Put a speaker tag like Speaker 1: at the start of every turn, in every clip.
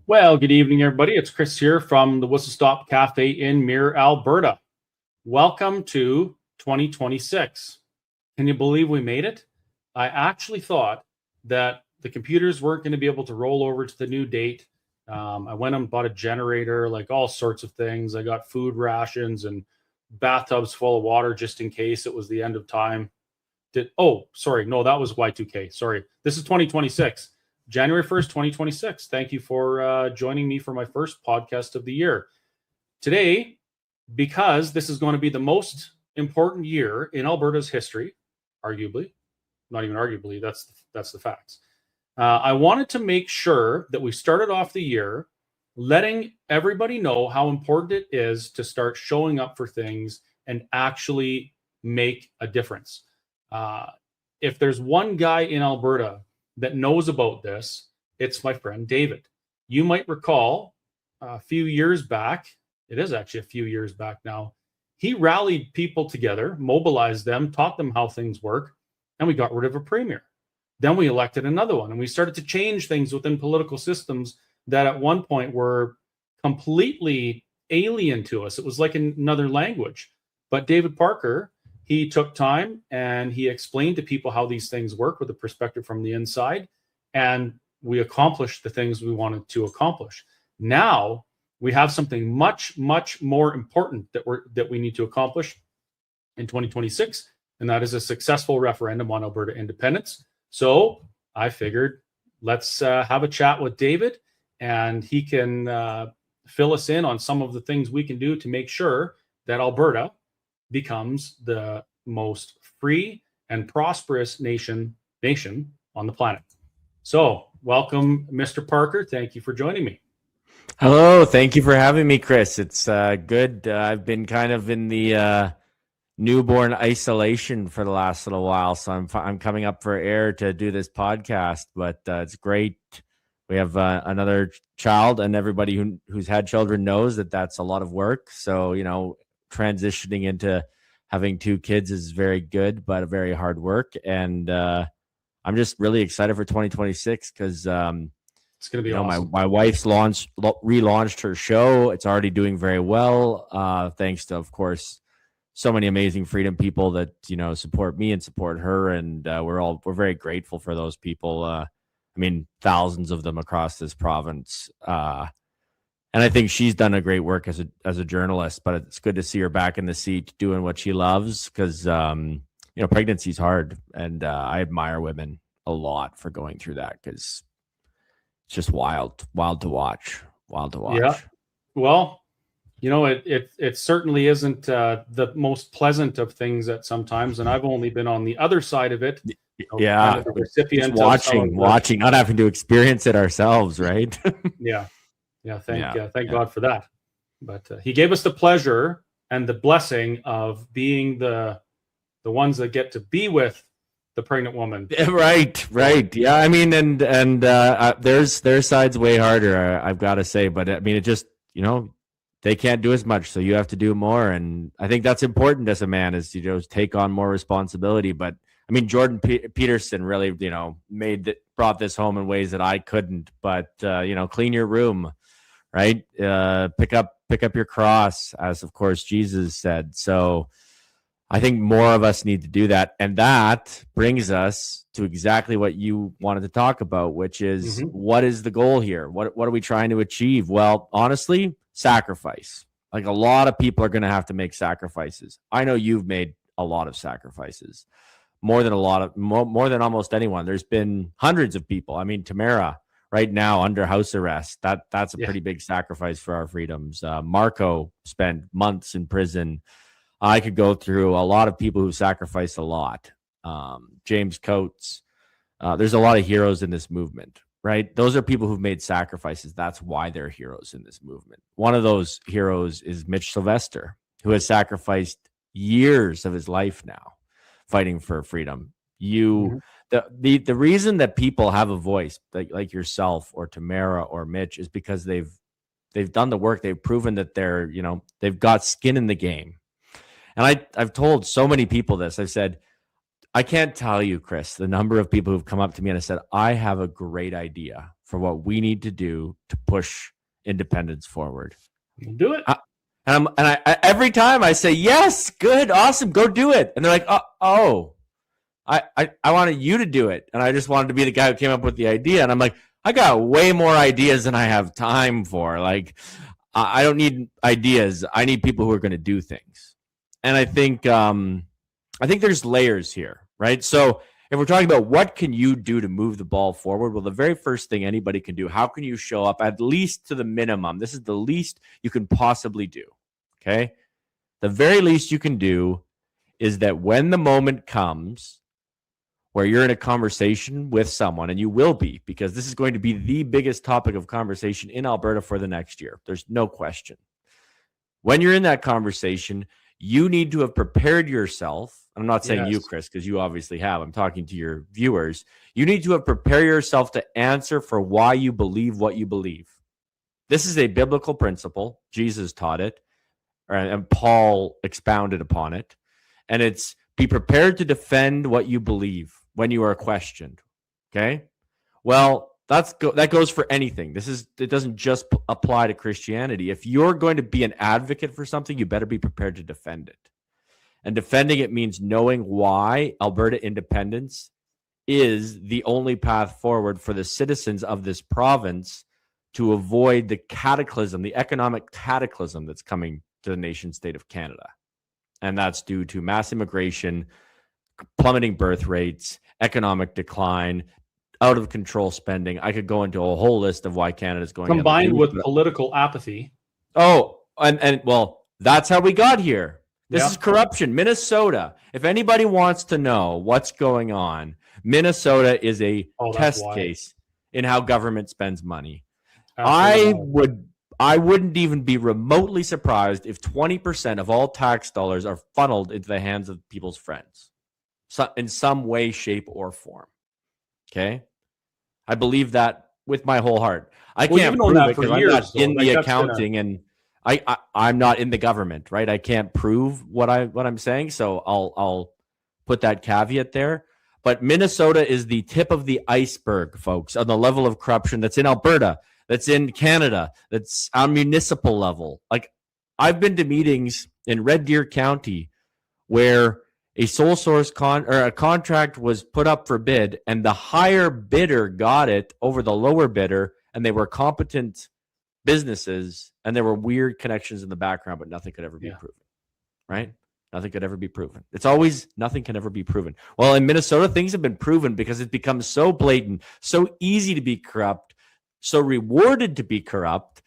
Speaker 1: Well, good evening, everybody. It's Chris here from the Whistle Stop Cafe in Mirror, Alberta. Welcome to 2026. Can you believe we made it? I actually thought that the computers weren't going to be able to roll over to the new date. I went and bought a generator, like all sorts of things. I got food rations and bathtubs full of water just in case it was the end of time. That was Y2K. Sorry. This is 2026. January 1st, 2026. Thank you for joining me for my first podcast of the year. Today, because this is going to be the most important year in Alberta's history, arguably, not even arguably, that's the facts. I wanted to make sure that we started off the year letting everybody know how important it is to start showing up for things and actually make a difference. If there's one guy in Alberta that knows about this, it's my friend David. You might recall a few years back, it is actually a few years back now, he rallied people together, mobilized them, taught them how things work, and we got rid of a premier. Then we elected another one, and we started to change things within political systems that at one point were completely alien to us. It was like another language. But David Parker, he took time and he explained to people how these things work with a perspective from the inside, and we accomplished the things we wanted to accomplish. Now we have something much, much more important that we need to accomplish in 2026, and that is a successful referendum on Alberta independence. So I figured let's have a chat with David, and he can fill us in on some of the things we can do to make sure that Alberta becomes the most free and prosperous nation on the planet. So welcome, Mr. Parker. Thank you for joining me.
Speaker 2: Hello. Thank you for having me, Chris. It's good. I've been kind of in the newborn isolation for the last little while, so I'm coming up for air to do this podcast, but it's great. We have another child, and everybody who's had children knows that that's a lot of work. So, transitioning into having two kids is very good, but a very hard work. And I'm just really excited for 2026 because
Speaker 1: it's going to be awesome.
Speaker 2: My wife's relaunched her show. It's already doing very well, thanks to, of course, so many amazing freedom people that support me and support her, and we're very grateful for those people. Thousands of them across this province. And I think she's done a great work as a journalist, but it's good to see her back in the seat doing what she loves because, pregnancy is hard. And I admire women a lot for going through that because it's just wild to watch.
Speaker 1: Yeah. Well, it certainly isn't the most pleasant of things at sometimes. And I've only been on the other side of it.
Speaker 2: Kind of the recipient watching, not having to experience it ourselves. Right.
Speaker 1: Thank God for that. But he gave us the pleasure and the blessing of being the ones that get to be with the pregnant woman.
Speaker 2: Right. Yeah. Their side's way harder, I've got to say. But it just, they can't do as much, so you have to do more. And I think that's important as a man, is take on more responsibility. But Jordan Peterson really, brought this home in ways that I couldn't. But clean your room. Right. Pick up your cross, as of course Jesus said. So I think more of us need to do that. And that brings us to exactly what you wanted to talk about, which is what is the goal here? What are we trying to achieve? Well, honestly, sacrifice. Like, a lot of people are going to have to make sacrifices. I know you've made a lot of sacrifices, more than almost anyone. There's been hundreds of people. Tamara, right now under house arrest. That's a pretty big sacrifice for our freedoms. Marco spent months in prison. I could go through a lot of people who sacrificed a lot. James Coates. There's a lot of heroes in this movement, right? Those are people who've made sacrifices. That's why they're heroes in this movement. One of those heroes is Mitch Sylvester, who has sacrificed years of his life now fighting for freedom. The reason that people have a voice like yourself or Tamara or Mitch is because they've done the work. They've proven that they've got skin in the game. And I've told so many people this. I've said, I can't tell you, Chris, the number of people who've come up to me and have said, I have a great idea for what we need to do to push independence forward.
Speaker 1: We'll do it.
Speaker 2: I every time I say, yes, good, awesome, go do it. And they're like, I wanted you to do it. And I just wanted to be the guy who came up with the idea. And I'm like, I got way more ideas than I have time for. Like, I don't need ideas. I need people who are going to do things. And I think there's layers here, right? So if we're talking about what can you do to move the ball forward, well, the very first thing anybody can do, how can you show up at least to the minimum? This is the least you can possibly do, okay? The very least you can do is that when the moment comes where you're in a conversation with someone, and you will be, because this is going to be the biggest topic of conversation in Alberta for the next year. There's no question. When you're in that conversation, you need to have prepared yourself. I'm not saying you, Chris, because you obviously have. I'm talking to your viewers. You need to have prepared yourself to answer for why you believe what you believe. This is a biblical principle. Jesus taught it, and Paul expounded upon it. And it's be prepared to defend what you believe when you are questioned. Okay? Well, that goes for anything. It doesn't just apply to Christianity. If you're going to be an advocate for something, you better be prepared to defend it. And defending it means knowing why Alberta independence is the only path forward for the citizens of this province to avoid the cataclysm, the economic cataclysm that's coming to the nation state of Canada. And that's due to mass immigration, plummeting birth rates, economic decline, out of control spending. I could go into a whole list of why Canada's going
Speaker 1: combined with political apathy.
Speaker 2: Oh, and well, that's how we got here. This is corruption. Minnesota. If anybody wants to know what's going on, Minnesota is a test case in how government spends money. Absolutely. I wouldn't even be remotely surprised if 20% of all tax dollars are funneled into the hands of people's friends, in some way, shape, or form. Okay? I believe that with my whole heart. I can't prove it because I'm not in the accounting and I'm not in the government, right? I can't prove what I'm saying, so I'll put that caveat there. But Minnesota is the tip of the iceberg, folks, on the level of corruption that's in Alberta, that's in Canada, that's on municipal level. Like, I've been to meetings in Red Deer County where a sole source a contract was put up for bid, and the higher bidder got it over the lower bidder, and they were competent businesses, and there were weird connections in the background, but nothing could ever be proven, right? Nothing could ever be proven. It's always nothing can ever be proven. Well, in Minnesota, things have been proven because it becomes so blatant, so easy to be corrupt, so rewarded to be corrupt,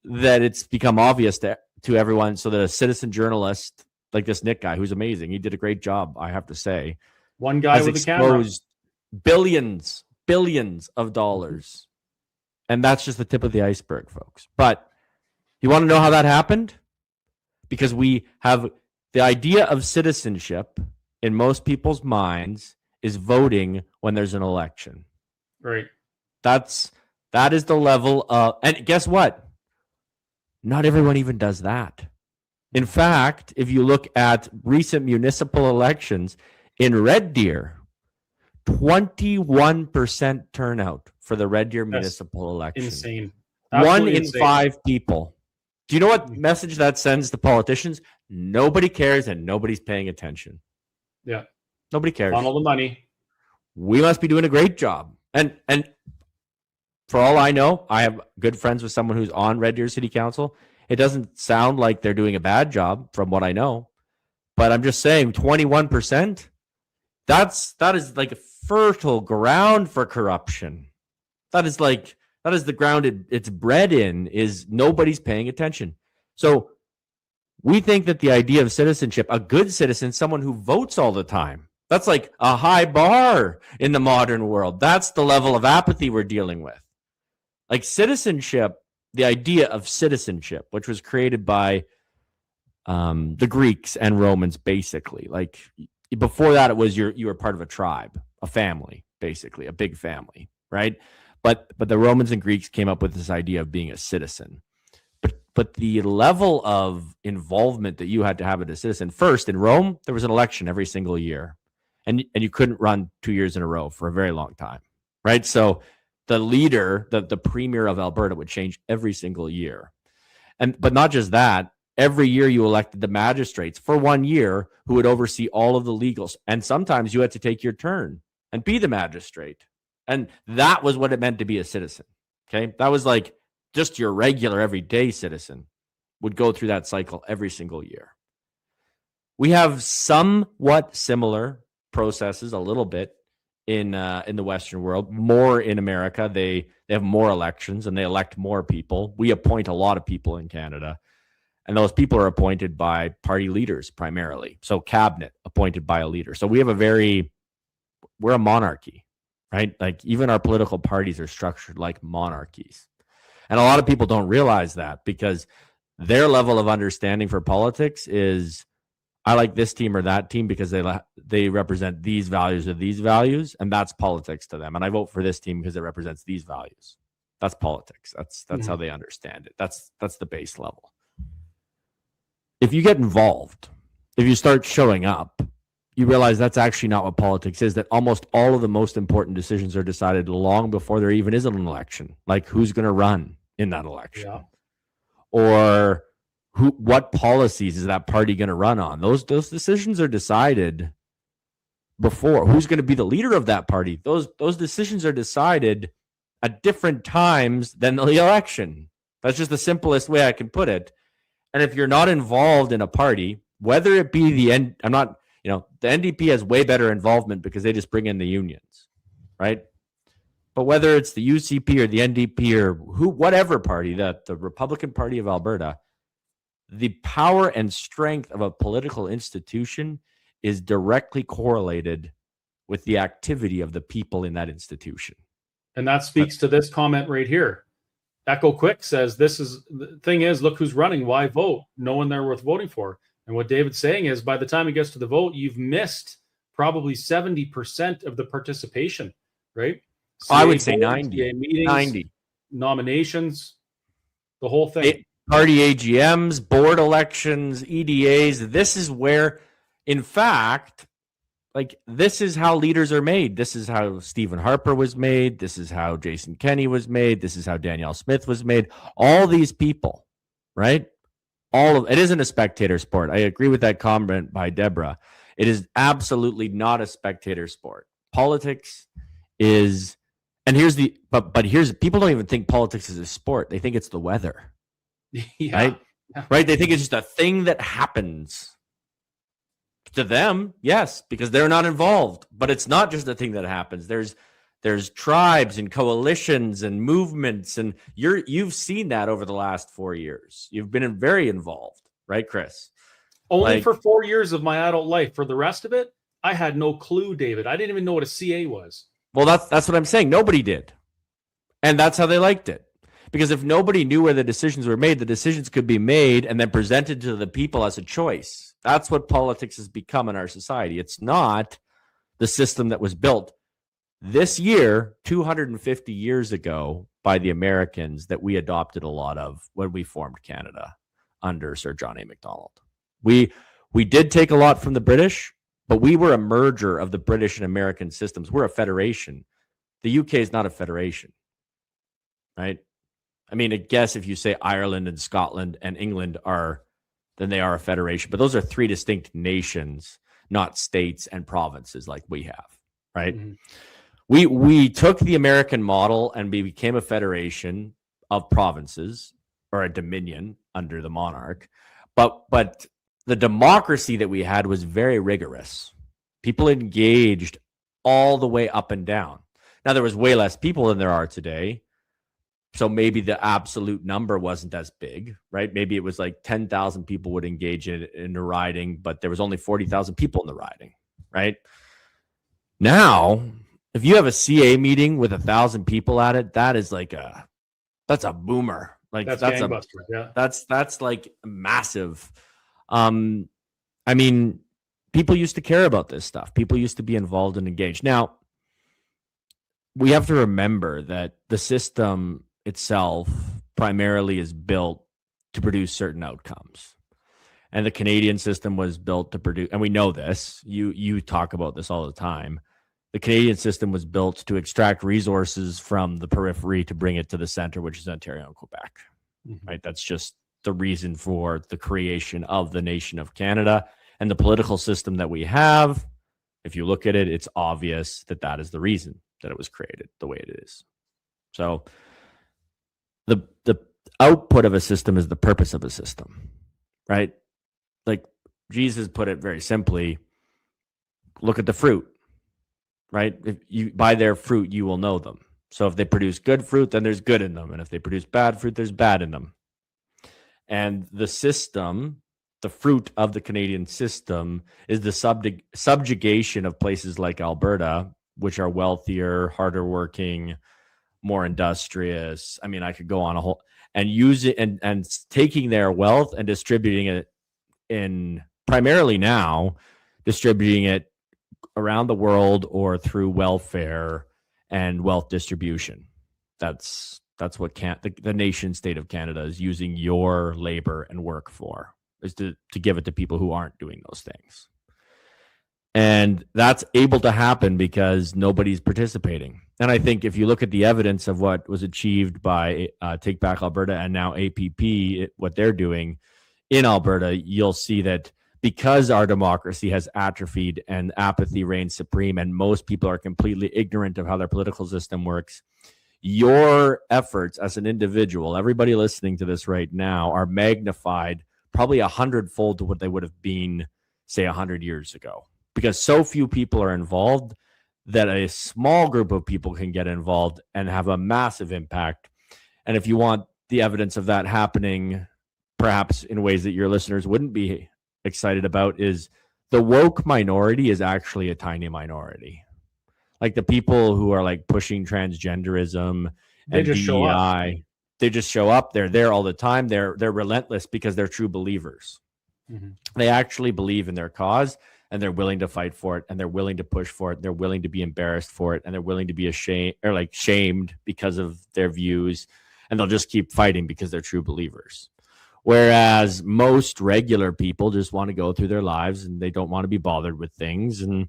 Speaker 2: that it's become obvious to everyone, so that a citizen journalist like this Nick guy, who's amazing, he did a great job, I have to say.
Speaker 1: One guy with a camera.
Speaker 2: Billions of dollars. And that's just the tip of the iceberg, folks. But you want to know how that happened? Because we have the idea of citizenship in most people's minds is voting when there's an election.
Speaker 1: Right.
Speaker 2: That is the level of, and guess what? Not everyone even does that. In fact, if you look at recent municipal elections in Red Deer, 21% turnout for the Red Deer municipal election.
Speaker 1: Insane.
Speaker 2: Absolutely 1 in 5 people. Do you know what message that sends to politicians? Nobody cares and nobody's paying attention.
Speaker 1: Yeah.
Speaker 2: Nobody cares.
Speaker 1: Funnel the money.
Speaker 2: We must be doing a great job. And for all I know, I have good friends with someone who's on Red Deer City Council. It doesn't sound like they're doing a bad job from what I know. But I'm just saying 21%, that is like a fertile ground for corruption. That is the ground it's bred in, is nobody's paying attention. So we think that the idea of citizenship, a good citizen, someone who votes all the time, that's like a high bar in the modern world. That's the level of apathy we're dealing with. Like citizenship, the idea of citizenship, which was created by the Greeks and Romans, basically. Like before that, it was you were part of a tribe, a family, basically, a big family, right? But the Romans and Greeks came up with this idea of being a citizen. But the level of involvement that you had to have as a citizen, first in Rome, there was an election every single year, and you couldn't run 2 years in a row for a very long time, right? So the leader, the premier of Alberta would change every single year. But not just that, every year you elected the magistrates for 1 year who would oversee all of the legals. And sometimes you had to take your turn and be the magistrate. And that was what it meant to be a citizen. Okay. That was like just your regular everyday citizen would go through that cycle every single year. We have somewhat similar processes, a little bit in the Western world, more in America. They have more elections and they elect more people. We appoint a lot of people in Canada, and those people are appointed by party leaders primarily. So cabinet appointed by a leader. So we're a monarchy, right? Like even our political parties are structured like monarchies. And a lot of people don't realize that because their level of understanding for politics is, I like this team or that team because they represent these values or these values, and that's politics to them. And I vote for this team because it represents these values. That's politics. That's how they understand it. That's the base level. If you get involved, if you start showing up, you realize that's actually not what politics is, that almost all of the most important decisions are decided long before there even is an election. Like who's going to run in that election, or what policies is that party going to run on? Those decisions are decided before. Who's going to be the leader of that party? Those decisions are decided at different times than the election. That's just the simplest way I can put it. And if you're not involved in a party, whether it be the NDP has way better involvement because they just bring in the unions, right? But whether it's the UCP or the NDP or whatever party, the Republican Party of Alberta, the power and strength of a political institution is directly correlated with the activity of the people in that institution.
Speaker 1: And that speaks to this comment right here. Echo Quick says, the thing is, look who's running. Why vote? No one there worth voting for. And what David's saying is, by the time it gets to the vote, you've missed probably 70% of the participation, right?
Speaker 2: I would say 90.
Speaker 1: Meetings,
Speaker 2: 90.
Speaker 1: Nominations, the whole thing.
Speaker 2: Party AGMs, board elections, EDAs. This is where, in fact, like this is how leaders are made. This is how Stephen Harper was made. This is how Jason Kenney was made. This is how Danielle Smith was made. All these people, right? It isn't a spectator sport. I agree with that comment by Deborah. It is absolutely not a spectator sport. Politics is, and here's people don't even think politics is a sport. They think it's the weather.
Speaker 1: Yeah.
Speaker 2: Right? Yeah. Right? They think it's just a thing that happens. To them, yes, because they're not involved. But it's not just a thing that happens. There's tribes and coalitions and movements, and you've seen that over the last 4 years. You've been very involved, right, Chris?
Speaker 1: Only for 4 years of my adult life. For the rest of it, I had no clue, David. I didn't even know what a CA was.
Speaker 2: Well, that's what I'm saying. Nobody did. And that's how they liked it. Because if nobody knew where the decisions were made, the decisions could be made and then presented to the people as a choice. That's what politics has become in our society. It's not the system that was built this year, 250 years ago, by the Americans that we adopted a lot of when we formed Canada under Sir John A. Macdonald. We did take a lot from the British, but we were a merger of the British and American systems. We're a federation. The UK is not a federation, right? I mean, I guess if you say Ireland and Scotland and England then they are a federation. But those are three distinct nations, not states and provinces like we have, right? Mm-hmm. We took the American model and we became a federation of provinces, or a dominion under the monarch. But the democracy that we had was very rigorous. People engaged all the way up and down. Now, there was way less people than there are today. So maybe the absolute number wasn't as big, right? Maybe it was like 10,000 people would engage in the riding, but there was only 40,000 people in the riding, right? Now, if you have a CA meeting with 1,000 people at it, that's a boomer. Like that's gangbusters, yeah. That's like massive. I mean, people used to care about this stuff. People used to be involved and engaged. Now, we have to remember that the system itself primarily is built to produce certain outcomes. And the Canadian system was built to produce, and we know this, you talk about this all the time. The Canadian system was built to extract resources from the periphery to bring it to the center, which is Ontario and Quebec. Right? That's just the reason for the creation of the nation of Canada. And the political system that we have, if you look at it, it's obvious that that is the reason that it was created the way it is. So the output of a system is the purpose of a system, right? Like Jesus put it very simply, look at the fruit, right? If you by their fruit, you will know them. So if they produce good fruit, then there's good in them. And if they produce bad fruit, there's bad in them. And the system, the fruit of the Canadian system, is the subjugation of places like Alberta, which are wealthier, harder working, more industrious. I mean, I could go on a whole and use it and taking their wealth and distributing it in primarily now, distributing it around the world or through welfare and wealth distribution. That's what the nation state of Canada is using your labor and work for, is to give it to people who aren't doing those things. And that's able to happen because nobody's participating. And I think if you look at the evidence of what was achieved by Take Back Alberta and now APP, what they're doing in Alberta, you'll see that because our democracy has atrophied and apathy reigns supreme and most people are completely ignorant of how their political system works, your efforts as an individual, everybody listening to this right now, are magnified probably 100-fold to what they would have been, say, 100 years ago. Because so few people are involved that a small group of people can get involved and have a massive impact. And if you want the evidence of that happening, perhaps in ways that your listeners wouldn't be excited about, is the woke minority is actually a tiny minority. Like the people who are like pushing transgenderism and DEI, they just show up. They're there all the time. They're relentless because they're true believers. They actually believe in their cause, and they're willing to fight for it, and they're willing to push for it. They're willing to be embarrassed for it, and they're willing to be ashamed or like shamed because of their views, and they'll just keep fighting because they're true believers. Whereas most regular people just want to go through their lives and they don't want to be bothered with things, and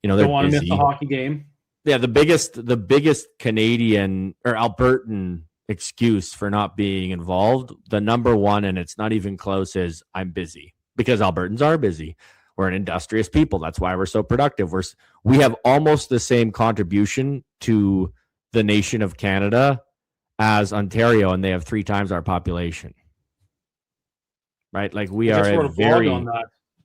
Speaker 2: they're
Speaker 1: don't want
Speaker 2: busy.
Speaker 1: to miss the hockey game.
Speaker 2: Yeah, the biggest Canadian or Albertan excuse for not being involved, the number one, and it's not even close, is I'm busy. Because Albertans are busy. We're an industrious people. That's why we're so productive. We have almost the same contribution to the nation of Canada as Ontario, and they have 3 times our population. Right? Like we are a very
Speaker 1: on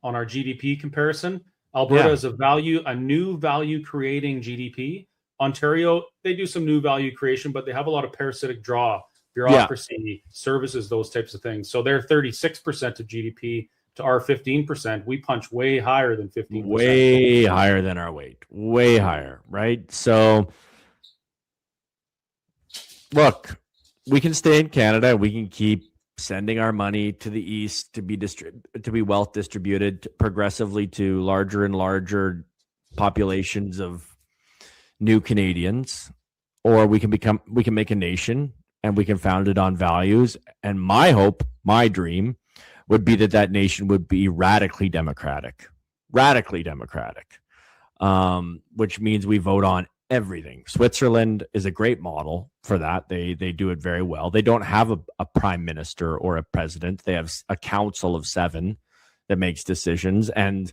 Speaker 1: our GDP comparison. Alberta is a new value creating GDP. Ontario, they do some new value creation, but they have a lot of parasitic draw, bureaucracy, services, those types of things. So they're 36% of GDP to our 15%. We punch way higher than 15%.
Speaker 2: Way higher than our weight. Way higher, right? So look, we can stay in Canada. We can keep sending our money to the east to be wealth distributed progressively to larger and larger populations of new Canadians, or we can make a nation and we can found it on values. And my hope, my dream, would be that nation would be radically democratic, which means we vote on everything. Switzerland is a great model for that. They do it very well. They don't have a prime minister or a president. They have a council of 7 that makes decisions, and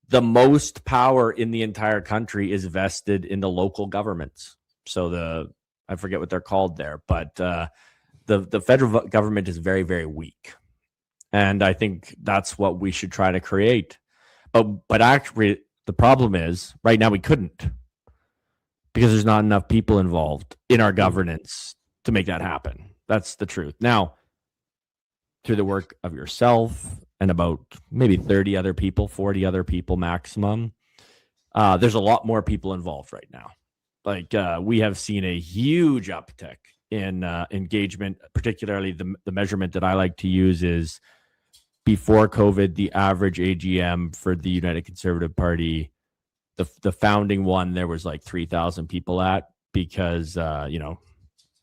Speaker 2: the most power in the entire country is vested in the local governments. So I forget what they're called there, but the federal government is very, very weak. And I think that's what we should try to create. But actually, the problem is right now we couldn't, because there's not enough people involved in our governance to make that happen. That's the truth. Now, through the work of yourself and about maybe 30 other people, 40 other people maximum, there's a lot more people involved right now. Like we have seen a huge uptick in engagement, particularly the measurement that I like to use is before COVID, the average AGM for the United Conservative Party, the founding one, there was like 3,000 people at, because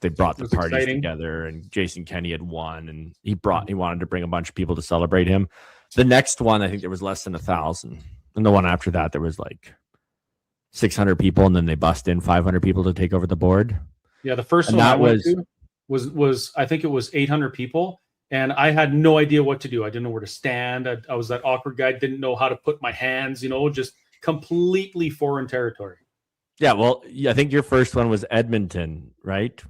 Speaker 2: they brought the parties together, and Jason Kenney had won, and he wanted to bring a bunch of people to celebrate him. The next one, I think there was less than 1,000, and the one after that there was like 600 people, and then they bust in 500 people to take over the board.
Speaker 1: Yeah, the first one I went to was I think it was 800 people, and I had no idea what to do. I didn't know where to stand. I was that awkward guy, didn't know how to put my hands, just completely foreign territory.
Speaker 2: Yeah, well, I think your first one was Edmonton, right?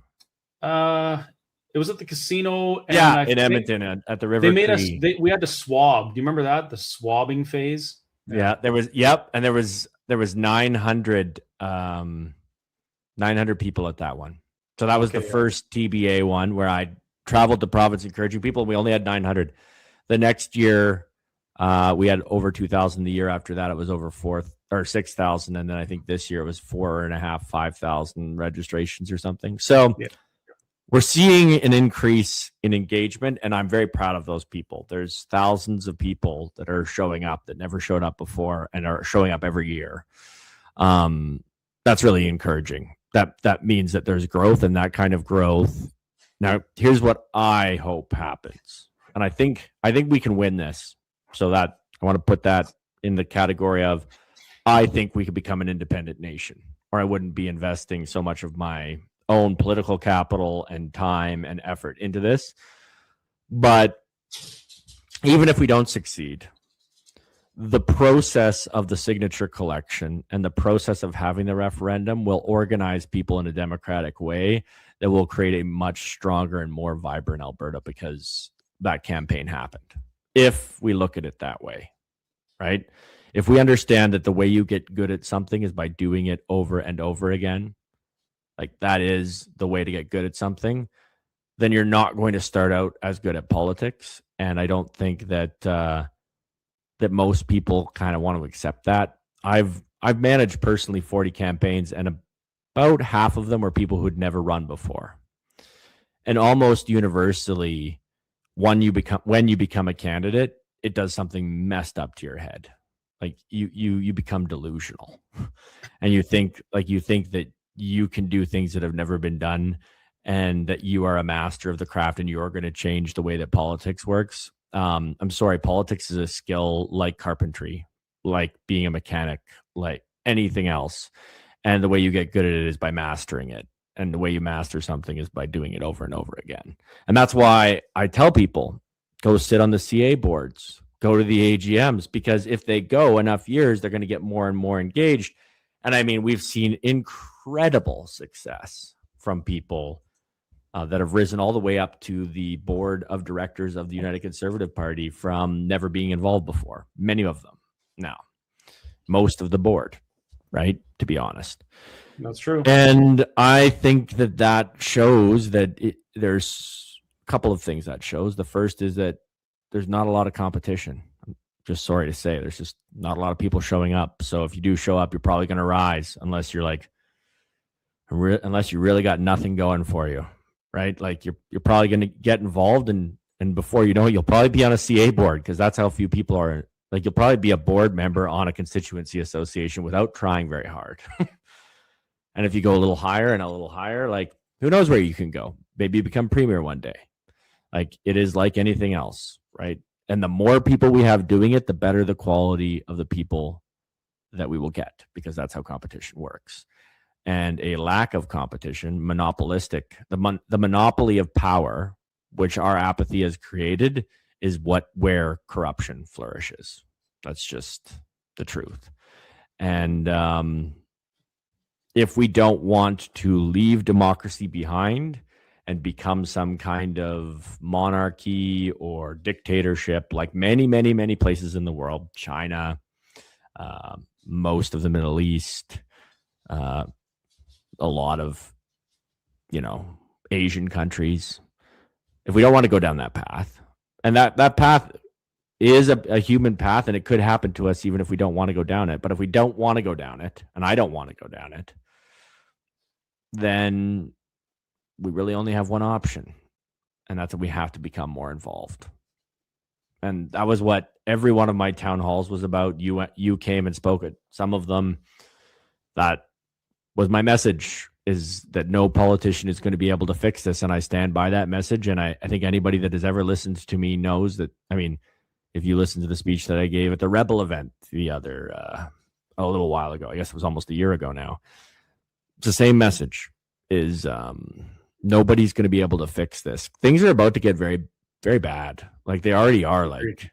Speaker 1: It was at the casino.
Speaker 2: And in Edmonton at the river.
Speaker 1: They made us. We had to swab. Do you remember that, the swabbing phase?
Speaker 2: Yeah, there was. Yep, and there was 900 people at that one. So that was the first TBA one where I traveled the province encouraging people. We only had 900. The next year, we had over 2,000. The year after that, it was over 6,000, and then I think this year it was 4.5, 5,000 registrations or something. So we're seeing an increase in engagement, and I'm very proud of those people. There's thousands of people that are showing up that never showed up before and are showing up every year. That's really encouraging. That means that there's growth, and that kind of growth. Now, here's what I hope happens, and I think we can win this. So that I want to put that in the category of I think we could become an independent nation, or I wouldn't be investing so much of my own political capital and time and effort into this. But even if we don't succeed, the process of the signature collection and the process of having the referendum will organize people in a democratic way that will create a much stronger and more vibrant Alberta, because that campaign happened. If we look at it that way, right? If we understand that the way you get good at something is by doing it over and over again, like that is the way to get good at something, then you're not going to start out as good at politics. And I don't think that that most people kind of want to accept that. I've managed personally 40 campaigns, and about half of them were people who'd never run before. And almost universally, when you become a candidate, it does something messed up to your head. Like you become delusional, and you think that you can do things that have never been done, and that you are a master of the craft, and you're going to change the way that politics works. I'm sorry, politics is a skill like carpentry, like being a mechanic, like anything else. And the way you get good at it is by mastering it. And the way you master something is by doing it over and over again. And that's why I tell people, go sit on the CA boards, go to the AGMs, because if they go enough years, they're going to get more and more engaged. And I mean, we've seen incredible success from people that have risen all the way up to the board of directors of the United Conservative Party from never being involved before. Many of them now, most of the board, right? To be honest.
Speaker 1: That's true.
Speaker 2: And I think that shows that there's a couple of things that shows. The first is that there's not a lot of competition. I'm just sorry to say, there's just not a lot of people showing up. So if you do show up, you're probably going to rise unless you really got nothing going for you, right? Like you're probably going to get involved, and before you know it, you'll probably be on a CA board, because that's how few people are. Like you'll probably be a board member on a constituency association without trying very hard. And if you go a little higher and a little higher, like who knows where you can go? Maybe you become premier one day. Like it is like anything else, right? And the more people we have doing it, the better the quality of the people that we will get, because that's how competition works. And a lack of competition, monopolistic, the monopoly of power, which our apathy has created, is where corruption flourishes. That's just the truth. And if we don't want to leave democracy behind and become some kind of monarchy or dictatorship, like many, many, many places in the world, China, most of the Middle East, a lot of, Asian countries, if we don't want to go down that path, and that path is a human path, and it could happen to us even if we don't want to go down it. But if we don't want to go down it, and I don't want to go down it, then we really only have one option, and that's that we have to become more involved. And that was what every one of my town halls was about. You came and spoke at some of them. That was my message, is that no politician is going to be able to fix this, and I stand by that message. And I think anybody that has ever listened to me knows that. I mean, if you listen to the speech that I gave at the Rebel event the other a little while ago. I guess it was almost a year ago now. It's the same message: is nobody's going to be able to fix this. Things are about to get very, very bad. Like they already are. Like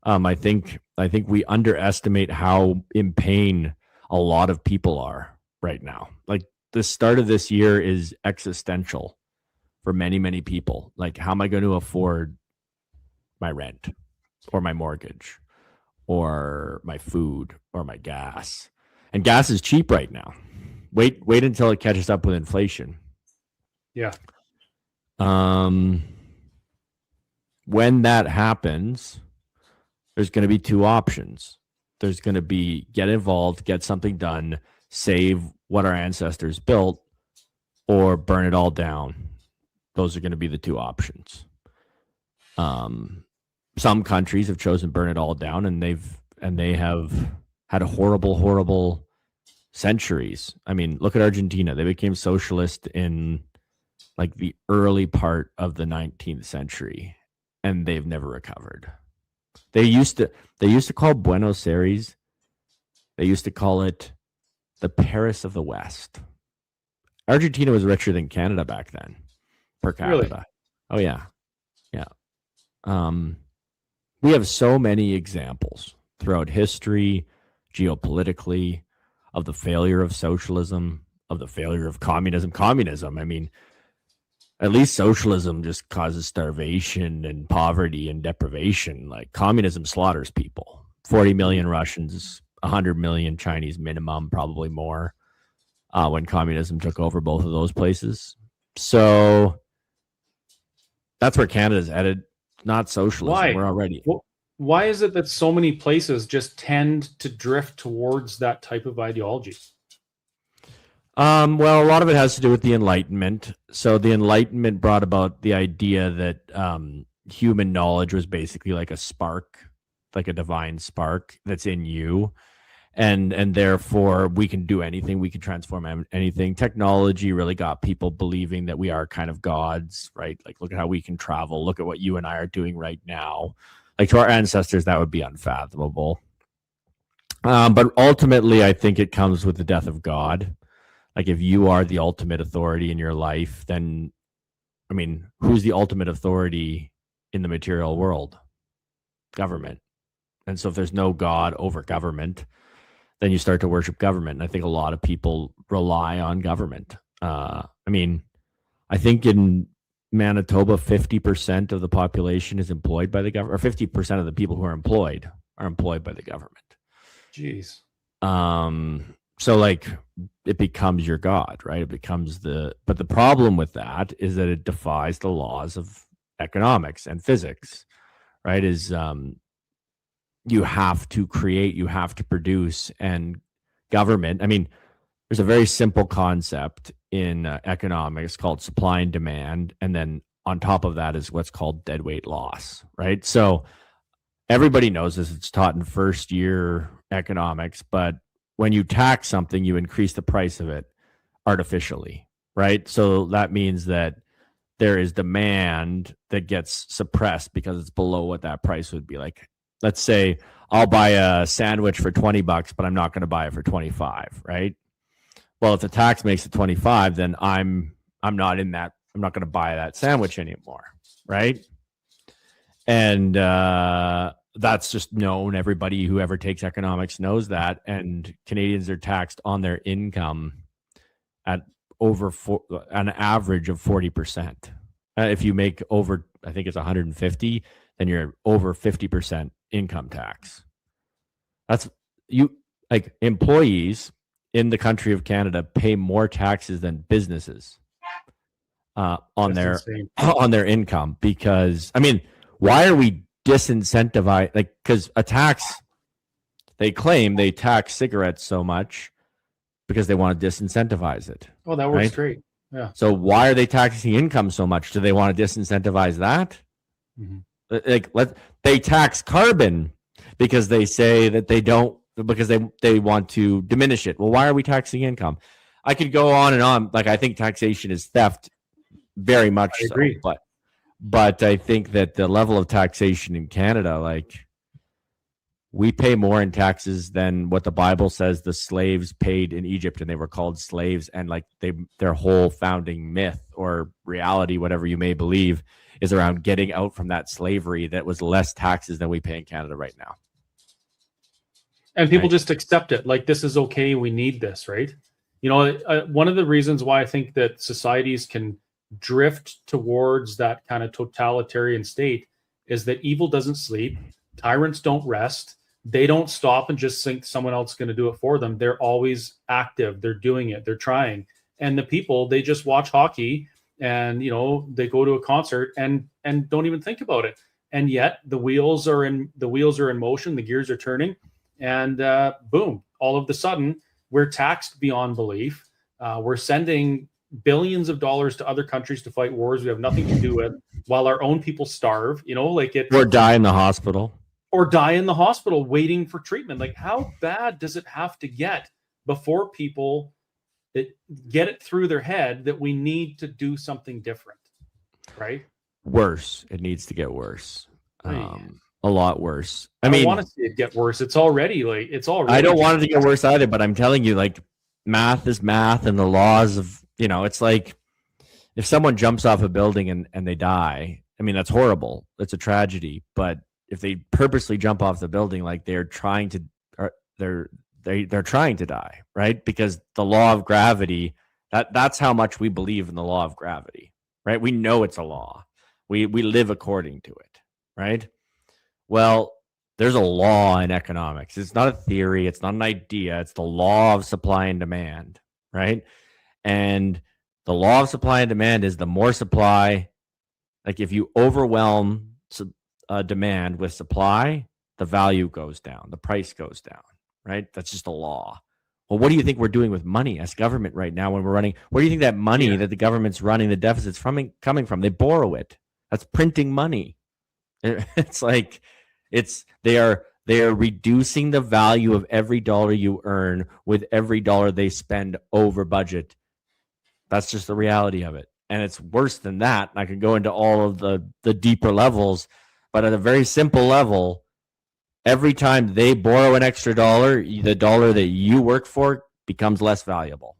Speaker 2: I think we underestimate how in pain a lot of people are right now. Like the start of this year is existential for many, many people. Like, how am I going to afford my rent or my mortgage or my food or my gas? And gas is cheap right now. Wait until it catches up with inflation.
Speaker 1: Yeah.
Speaker 2: When that happens, there's going to be two options. There's going to be get involved, get something done, save what our ancestors built, or burn it all down. Those are going to be the two options. Some countries have chosen burn it all down, and they have had a horrible centuries. I mean, look at Argentina. They became socialist in like the early part of the 19th century, and they've never recovered. They used to call Buenos Aires, they used to call it the Paris of the West. Argentina was richer than Canada back then per capita. Really? Oh yeah. We have so many examples throughout history, geopolitically, of the failure of socialism, of the failure of communism. I mean, at least socialism just causes starvation and poverty and deprivation. Like communism slaughters people. 40 million Russians, 100 million Chinese minimum, probably more, when communism took over both of those places. So that's where Canada's headed, not socialism.
Speaker 1: Why?
Speaker 2: We're already.
Speaker 1: Why is it that so many places just tend to drift towards that type of ideology?
Speaker 2: Well, a lot of it has to do with the Enlightenment. So the Enlightenment brought about the idea that human knowledge was basically like a spark, like a divine spark that's in you. And therefore we can do anything. We can transform anything. Technology really got people believing that we are kind of gods, right? Like, look at how we can travel. Look at what you and I are doing right now. Like, to our ancestors, that would be unfathomable. But ultimately, I think it comes with the death of God. Like, if you are the ultimate authority in your life, then, I mean, who's the ultimate authority in the material world? Government. And so if there's no God over government, then you start to worship government. And I think a lot of people rely on government. I mean, I think in Manitoba, 50% of the population is employed by the government, or 50% of the people who are employed by the government.
Speaker 1: Jeez.
Speaker 2: So like it becomes your God, right? It becomes but the problem with that is that it defies the laws of economics and physics, right? Is you have to create, you have to produce, and government. I mean, there's a very simple concept in economics called supply and demand. And then on top of that is what's called deadweight loss, right? So everybody knows this. It's taught in first year economics, but when you tax something, you increase the price of it artificially, right? So that means that there is demand that gets suppressed because it's below what that price would be. Like, let's say I'll buy a sandwich for $20, but I'm not going to buy it for 25, right? Well, if the tax makes it 25, then I'm not in that. I'm not going to buy that sandwich anymore, right? And that's just known. Everybody who ever takes economics knows that. And Canadians are taxed on their income at an average of 40%. If you make over, I think it's 150, then you're over 50% income tax. That's like employees in the country of Canada pay more taxes than businesses on their income. Because, I mean, why are we disincentivized? Like, because a tax, they claim they tax cigarettes so much because they want to disincentivize it.
Speaker 1: Oh, that works great. Yeah.
Speaker 2: So why are they taxing income so much? Do they want to disincentivize that? Mm-hmm. Like, they tax carbon because they say that they don't, because they want to diminish it. Well, why are we taxing income? I could go on and on. Like, I think taxation is theft, very much so.
Speaker 1: Agree.
Speaker 2: But I think that the level of taxation in Canada, like, we pay more in taxes than what the Bible says the slaves paid in Egypt, and they were called slaves. And like their whole founding myth or reality, whatever you may believe, is around getting out from that slavery that was less taxes than we pay in Canada right now.
Speaker 1: And people just accept it. Like, this is okay. We need this, right? You know, one of the reasons why I think that societies can drift towards that kind of totalitarian state is that evil doesn't sleep. Tyrants don't rest. They don't stop and just think someone else is going to do it for them. They're always active. They're doing it. They're trying. And the people, they just watch hockey and, you know, they go to a concert and don't even think about it. And yet the wheels are in motion. The gears are turning, and boom, all of a sudden we're taxed beyond belief. We're sending billions of dollars to other countries to fight wars we have nothing to do with, while our own people starve, you know, like it,
Speaker 2: or die in the hospital.
Speaker 1: Waiting for treatment. Like, how bad does it have to get before people get it through their head that we need to do something different, right?
Speaker 2: Worse. It needs to get worse. A lot worse.
Speaker 1: I mean, want to see it get worse. It's already.
Speaker 2: I don't want it to get worse either, but I'm telling you, like, math is math, and the laws of, you know, it's like if someone jumps off a building and they die, I mean, that's horrible. It's a tragedy. But if they purposely jump off the building, like they're trying to die, right? Because the law of gravity, that's how much we believe in the law of gravity, right? We know it's a law. We live according to it, right? Well, there's a law in economics. It's not a theory. It's not an idea. It's the law of supply and demand, right? And the law of supply and demand is the more supply, like if you overwhelm demand with supply, the value goes down, the price goes down, right? That's just a law. Well, what do you think we're doing with money as government right now when we're running? Where do you think that money that the government's running the deficits coming from? They borrow it. That's printing money. It's like they are reducing the value of every dollar you earn with every dollar they spend over budget. That's just the reality of it. And it's worse than that. I can go into all of the deeper levels, but at a very simple level, every time they borrow an extra dollar, the dollar that you work for becomes less valuable.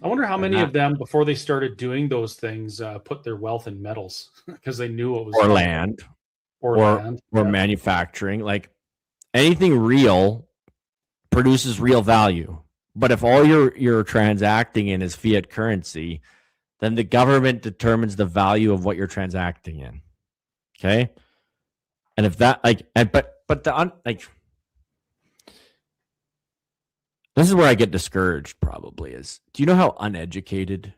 Speaker 1: I wonder how many of them, before they started doing those things, put their wealth in metals because they knew it was
Speaker 2: land or manufacturing. Like, anything real produces real value. But if all you're transacting in is fiat currency, then the government determines the value of what you're transacting in. Okay. And if that, like, this is where I get discouraged probably is, do you know how uneducated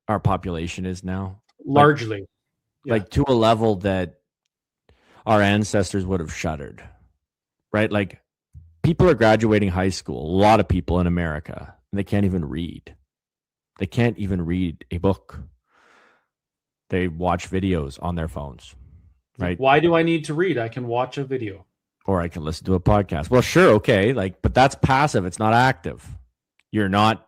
Speaker 2: our population is now?
Speaker 1: Largely.
Speaker 2: Like to a level that our ancestors would have shuddered, right? Like, people are graduating high school, a lot of people in America, and they can't even read. They can't even read a book. They watch videos on their phones, right?
Speaker 1: Why do I need to read? I can watch a video.
Speaker 2: Or I can listen to a podcast. Well, sure, okay, like, but that's passive. It's not active. You're not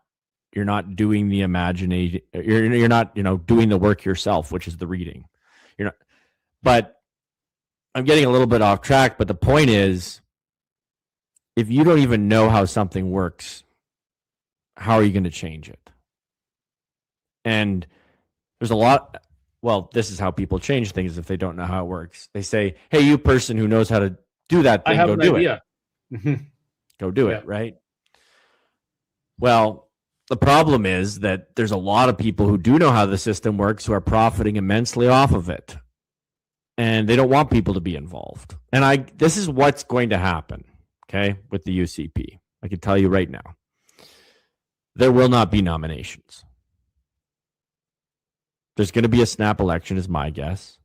Speaker 2: doing the imagination. You're not, doing the work yourself, which is the reading. You're not. But I'm getting a little bit off track. But the point is, if you don't even know how something works, how are you going to change it? And there's a lot. Well, this is how people change things if they don't know how it works. They say, "Hey, you person who knows how to do that thing, go do it. Go do it," right? Well, the problem is that there's a lot of people who do know how the system works who are profiting immensely off of it. And they don't want people to be involved. And this is what's going to happen, okay, with the UCP. I can tell you right now. There will not be nominations. There's going to be a snap election, is my guess.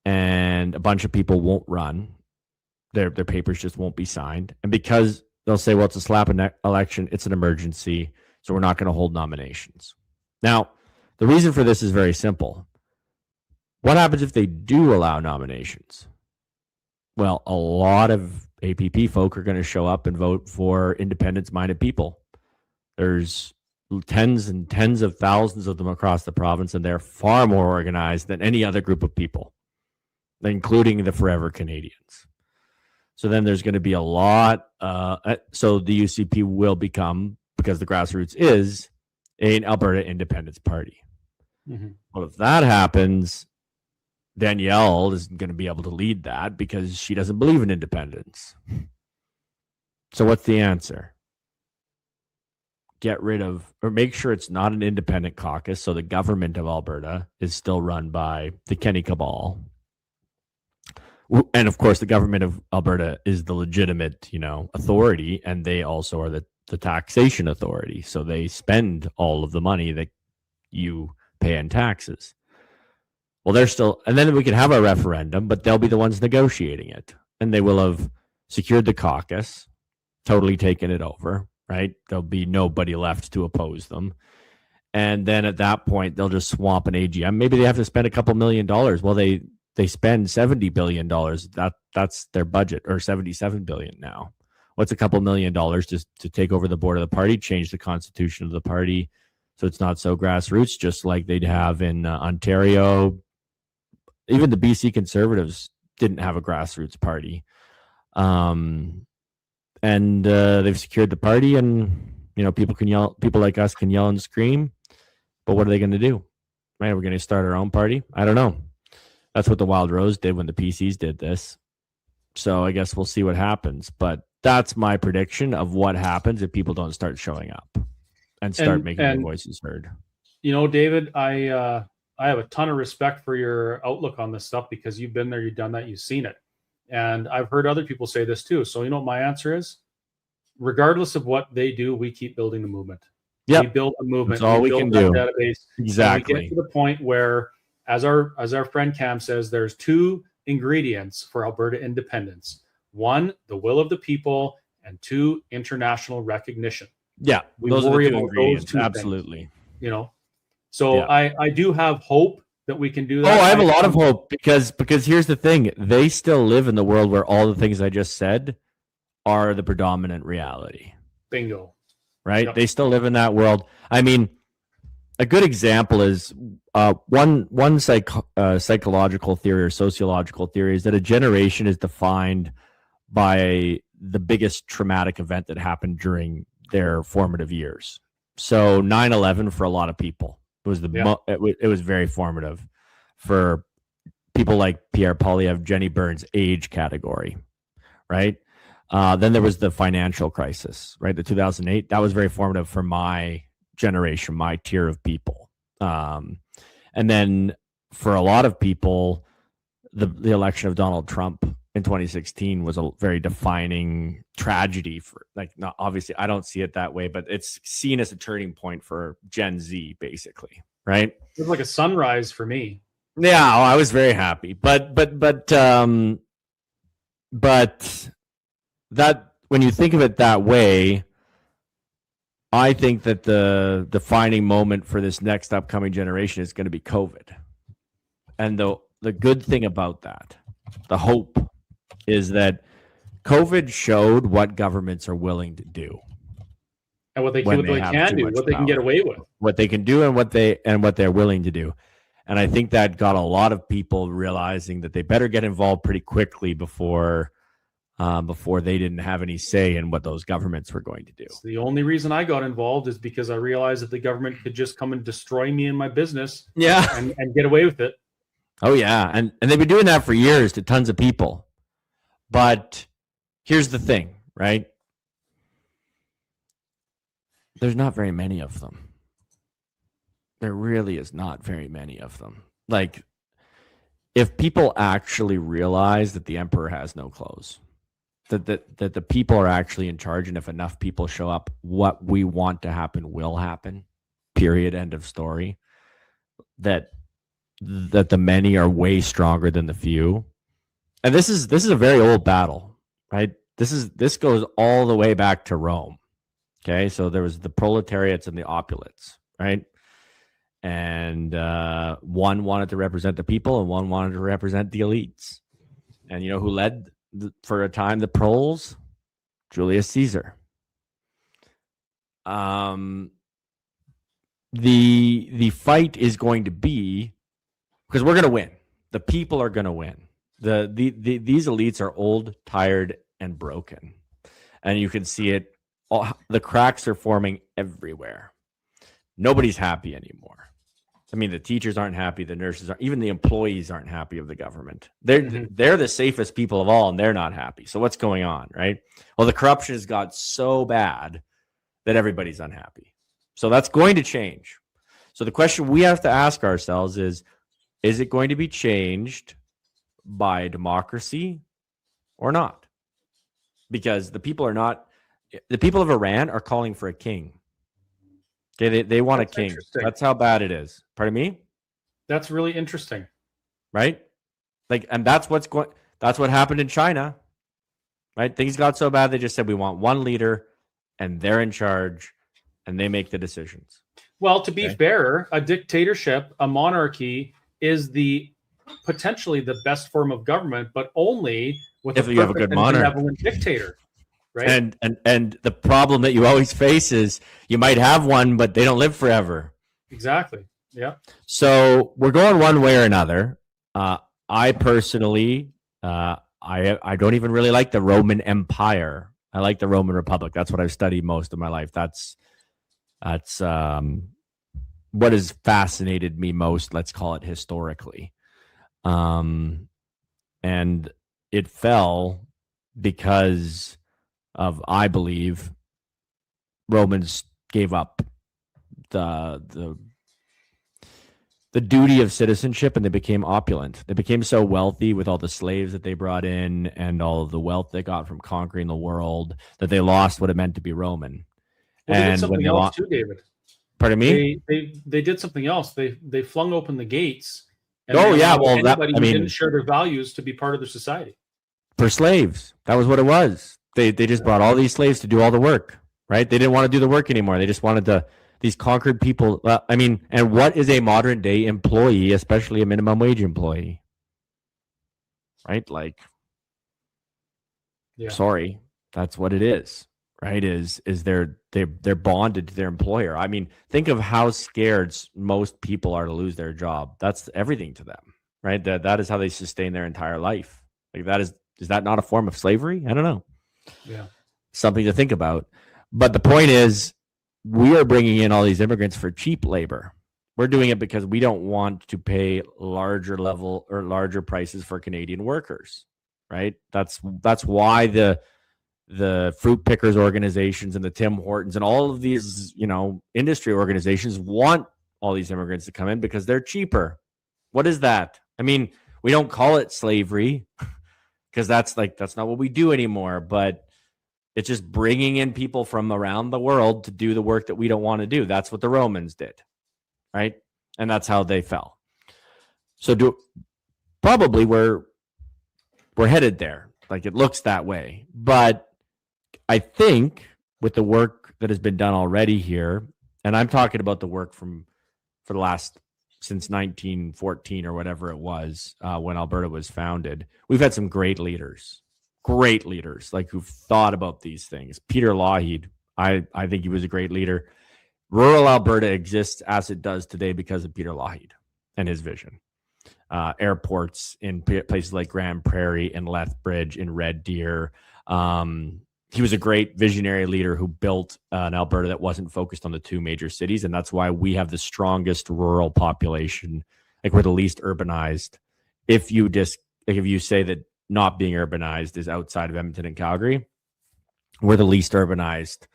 Speaker 2: And a bunch of people won't run. Their papers just won't be signed. And because they'll say, well, it's a slap election, it's an emergency, so we're not going to hold nominations. Now, the reason for this is very simple. What happens if they do allow nominations? Well, a lot of APP folk are going to show up and vote for independence-minded people. There's tens and tens of thousands of them across the province, and they're far more organized than any other group of people, including the Forever Canadians. So then there's going to be a lot. So the UCP will become, because the grassroots is an Alberta Independence Party. Mm-hmm. Well, if that happens, Danielle isn't going to be able to lead that because she doesn't believe in independence. So what's the answer? Get rid of, or make sure it's not an independent caucus, so the government of Alberta is still run by the Kenny cabal. And of course, the government of Alberta is the legitimate, authority, and they also are the taxation authority. So they spend all of the money that you pay in taxes. Well, they're still, and then we can have a referendum, but they'll be the ones negotiating it, and they will have secured the caucus, totally taken it over, right? There'll be nobody left to oppose them. And then at that point, they'll just swamp an AGM. Maybe they have to spend a couple $1 million. Well, they spend $70 billion. That's their budget, or $77 billion now. What's a couple $1 million just to take over the board of the party, change the constitution of the party so it's not so grassroots, just like they'd have in Ontario. Even the BC Conservatives didn't have a grassroots party. And they've secured the party, and people like us can yell and scream, but what are they going to do? Right? We're going to start our own party? I don't know. That's what the Wild Rose did when the PCs did this. So I guess we'll see what happens. But that's my prediction of what happens if people don't start showing up and start making their voices heard.
Speaker 1: David, I have a ton of respect for your outlook on this stuff because you've been there, you've done that, you've seen it. And I've heard other people say this too. So you know what my answer is? Regardless of what they do, we keep building the movement.
Speaker 2: Yeah,
Speaker 1: we build a movement.
Speaker 2: That's all we can do.
Speaker 1: Database.
Speaker 2: Exactly.
Speaker 1: We get to the point where, as our friend Cam says, there's two ingredients for Alberta independence. One, the will of the people, and two, international recognition.
Speaker 2: Yeah,
Speaker 1: those worry about those two
Speaker 2: absolutely
Speaker 1: things, So yeah. I do have hope that we can do that.
Speaker 2: Oh, I have a lot of hope because here's the thing. They still live in the world where all the things I just said are the predominant reality.
Speaker 1: Bingo.
Speaker 2: Right? Yep. They still live in that world. I mean, a good example is one psychological theory or sociological theory is that a generation is defined by the biggest traumatic event that happened during their formative years. So 9/11 for a lot of people was it was very formative for people like Pierre Poilievre, Jenny Burns' age category, right? Then there was the financial crisis, right? The 2008, that was very formative for my generation, my tier of people. And then for a lot of people, the election of Donald Trump in 2016 was a very defining tragedy for, not obviously, I don't see it that way, but it's seen as a turning point for Gen Z, basically, right?
Speaker 1: It was like a sunrise for me.
Speaker 2: Yeah, I was very happy, but that, when you think of it that way, I think that the defining moment for this next upcoming generation is going to be COVID. And the good thing about that, the hope, is that COVID showed what governments are willing to do.
Speaker 1: And what they can do, what they can get away with.
Speaker 2: What they can do and what they're willing to do. And I think that got a lot of people realizing that they better get involved pretty quickly before they didn't have any say in what those governments were going to do.
Speaker 1: So the only reason I got involved is because I realized that the government could just come and destroy me and my business.
Speaker 2: Yeah.
Speaker 1: And get away with it.
Speaker 2: Oh, yeah. And they've been doing that for years to tons of people. But here's the thing, right? There's not very many of them. There really is not very many of them. Like, if people actually realize that the emperor has no clothes, that the people are actually in charge, and if enough people show up, what we want to happen will happen, period, end of story, that the many are way stronger than the few. And this is a very old battle, right? This goes all the way back to Rome. Okay, so there was the proletariats and the opulates, right? And one wanted to represent the people, and one wanted to represent the elites. And you know who led for a time the proles? Julius Caesar. The fight is going to be, because we're going to win. The people are going to win. These elites are old, tired, and broken. And you can see it. The cracks are forming everywhere. Nobody's happy anymore. I mean, the teachers aren't happy. The nurses aren't. Even the employees aren't happy of the government. They're the safest people of all, and they're not happy. So what's going on, right? Well, the corruption has got so bad that everybody's unhappy. So that's going to change. So the question we have to ask ourselves is it going to be changed by democracy or not? Because the people of Iran are calling for a king. Okay, they want a king. That's how bad it is. Pardon me?
Speaker 1: That's really interesting.
Speaker 2: Right? And that's what happened in China. Right? Things got so bad they just said we want one leader and they're in charge and they make the decisions.
Speaker 1: Well, to be fair, a dictatorship, a monarchy is potentially the best form of government, but only with
Speaker 2: if you have a good monarch,
Speaker 1: benevolent dictator. Right.
Speaker 2: And the problem that you always face is you might have one, but they don't live forever.
Speaker 1: Exactly. Yeah.
Speaker 2: So we're going one way or another. I personally, I don't even really like the Roman Empire. I like the Roman Republic. That's what I've studied most of my life. That's what has fascinated me most. Let's call it historically. And it fell because of, I believe, Romans gave up the duty of citizenship and they became opulent. They became so wealthy with all the slaves that they brought in and all of the wealth they got from conquering the world that they lost what it meant to be Roman.
Speaker 1: Well, they did something else too, David.
Speaker 2: Pardon me?
Speaker 1: They did something else. They flung open the gates.
Speaker 2: And
Speaker 1: anybody who didn't share their values to be part of their society.
Speaker 2: For slaves, that was what it was. They just brought all these slaves to do all the work, right? They didn't want to do the work anymore. They just wanted these conquered people. And what is a modern day employee, especially a minimum wage employee? Right? Sorry, that's what it is, right? Is they're bonded to their employer. I mean, think of how scared most people are to lose their job. That's everything to them, right? That is how they sustain their entire life. Is that not a form of slavery? I don't know.
Speaker 1: Yeah.
Speaker 2: Something to think about. But the point is, we are bringing in all these immigrants for cheap labor. We're doing it because we don't want to pay larger level or larger prices for Canadian workers, right? That's why the fruit pickers organizations and the Tim Hortons and all of these, industry organizations want all these immigrants to come in because they're cheaper. What is that? I mean, we don't call it slavery because that's not what we do anymore, but it's just bringing in people from around the world to do the work that we don't want to do. That's what the Romans did, right? And that's how they fell. So probably we're headed there. It looks that way. But I think with the work that has been done already here, and I'm talking about the work for the last since 1914 or whatever it was when Alberta was founded, we've had some great leaders who've thought about these things. Peter Lougheed, I think he was a great leader. Rural Alberta exists as it does today because of Peter Lougheed and his vision. Airports in places like Grand Prairie and Lethbridge and Red Deer. He was a great visionary leader who built an Alberta that wasn't focused on the two major cities. And that's why we have the strongest rural population. We're the least urbanized. If you say that not being urbanized is outside of Edmonton and Calgary, we're the least urbanized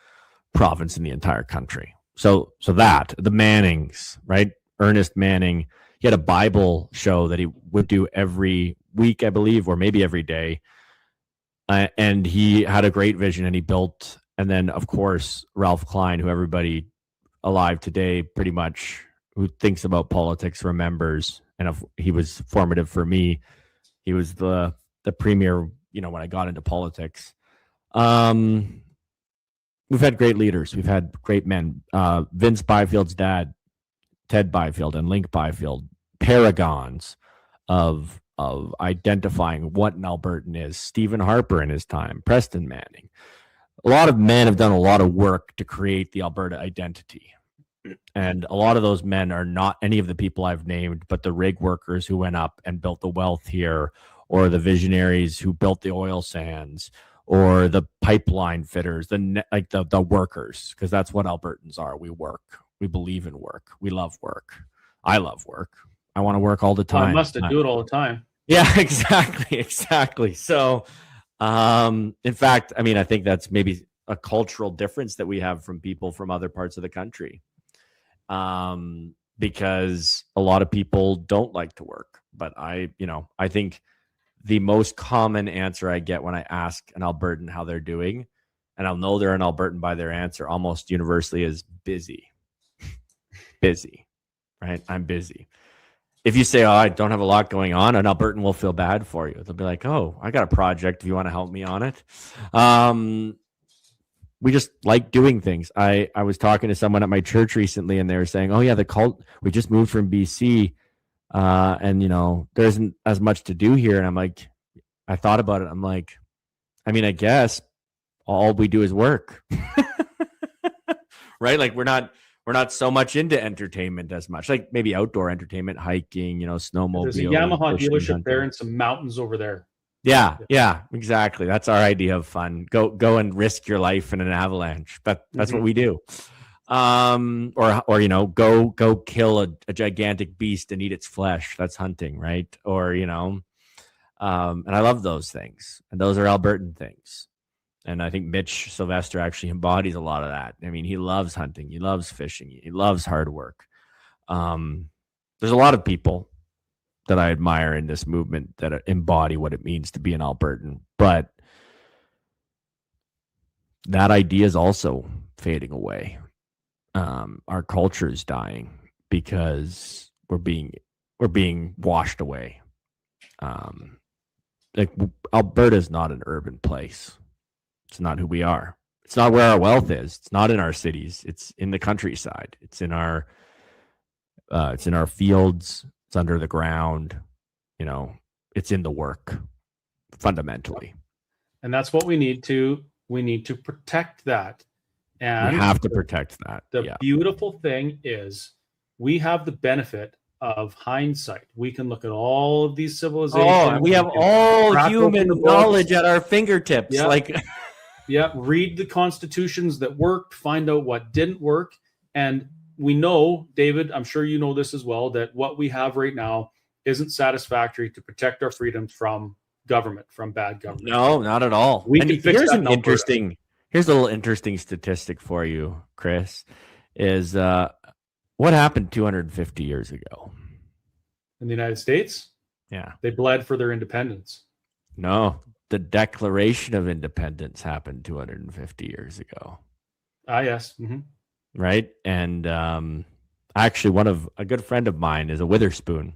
Speaker 2: province in the entire country. So that the Mannings, right? Ernest Manning, he had a Bible show that he would do every week, I believe, or maybe every day. And he had a great vision and he built, and then of course, Ralph Klein, who everybody alive today pretty much who thinks about politics remembers. And he was formative for me. He was the premier, when I got into politics. We've had great leaders. We've had great men. Vince Byfield's dad, Ted Byfield, and Link Byfield, paragons of identifying what an Albertan is. Stephen Harper in his time, Preston Manning. A lot of men have done a lot of work to create the Alberta identity. And a lot of those men are not any of the people I've named, but the rig workers who went up and built the wealth here, or the visionaries who built the oil sands, or the pipeline fitters, the workers, because that's what Albertans are. We work. We believe in work. We love work. I love work. I want to work all the time.
Speaker 1: I must do it all the time.
Speaker 2: Yeah, exactly. So, in fact, I mean, I think that's maybe a cultural difference that we have from people from other parts of the country. Because a lot of people don't like to work, but I think the most common answer I get when I ask an Albertan how they're doing, and I'll know they're an Albertan by their answer almost universally, is busy. Busy, right? I'm busy. If you say, oh, I don't have a lot going on, an Albertan will feel bad for you. They'll be like, oh, I got a project if you want to help me on it. We just like doing things. I was talking to someone at my church recently, and they were saying, oh yeah, we just moved from BC, and there isn't as much to do here. And I'm like, I thought about it. I'm like, I mean, I guess all we do is work. Right? Like we're not so much into entertainment as much, like maybe outdoor entertainment, hiking, snowmobile.
Speaker 1: There's a Yamaha dealership there and some mountains over there.
Speaker 2: Yeah, exactly. That's our idea of fun. Go and risk your life in an avalanche. That's what we do. Or go kill a gigantic beast and eat its flesh. That's hunting, right? Or and I love those things, and those are Albertan things. And I think Mitch Sylvester actually embodies a lot of that. I mean, he loves hunting, he loves fishing, he loves hard work. There's a lot of people that I admire in this movement that embody what it means to be an Albertan, but that idea is also fading away. Our culture is dying because we're being washed away. Like Alberta is not an urban place. It's not who we are. It's not where our wealth is. It's not in our cities. It's in the countryside. It's in our fields. It's under the ground. It's in the work, fundamentally.
Speaker 1: And that's what we need to protect that. And
Speaker 2: we have to protect that.
Speaker 1: The beautiful thing is we have the benefit of hindsight. We can look at all of these civilizations.
Speaker 2: Oh, we have all human knowledge at our fingertips.
Speaker 1: Yeah. Read the constitutions that worked, find out what didn't work. And we know, David, I'm sure you know this as well, that what we have right now isn't satisfactory to protect our freedoms from government, from bad government.
Speaker 2: No, not at all.
Speaker 1: Here's a
Speaker 2: little interesting statistic for you, Chris, is what happened 250 years ago?
Speaker 1: In the United States?
Speaker 2: Yeah.
Speaker 1: They bled for their independence.
Speaker 2: No, the Declaration of Independence happened 250 years ago.
Speaker 1: Yes. Mm-hmm.
Speaker 2: Right. And actually, a good friend of mine is a Witherspoon.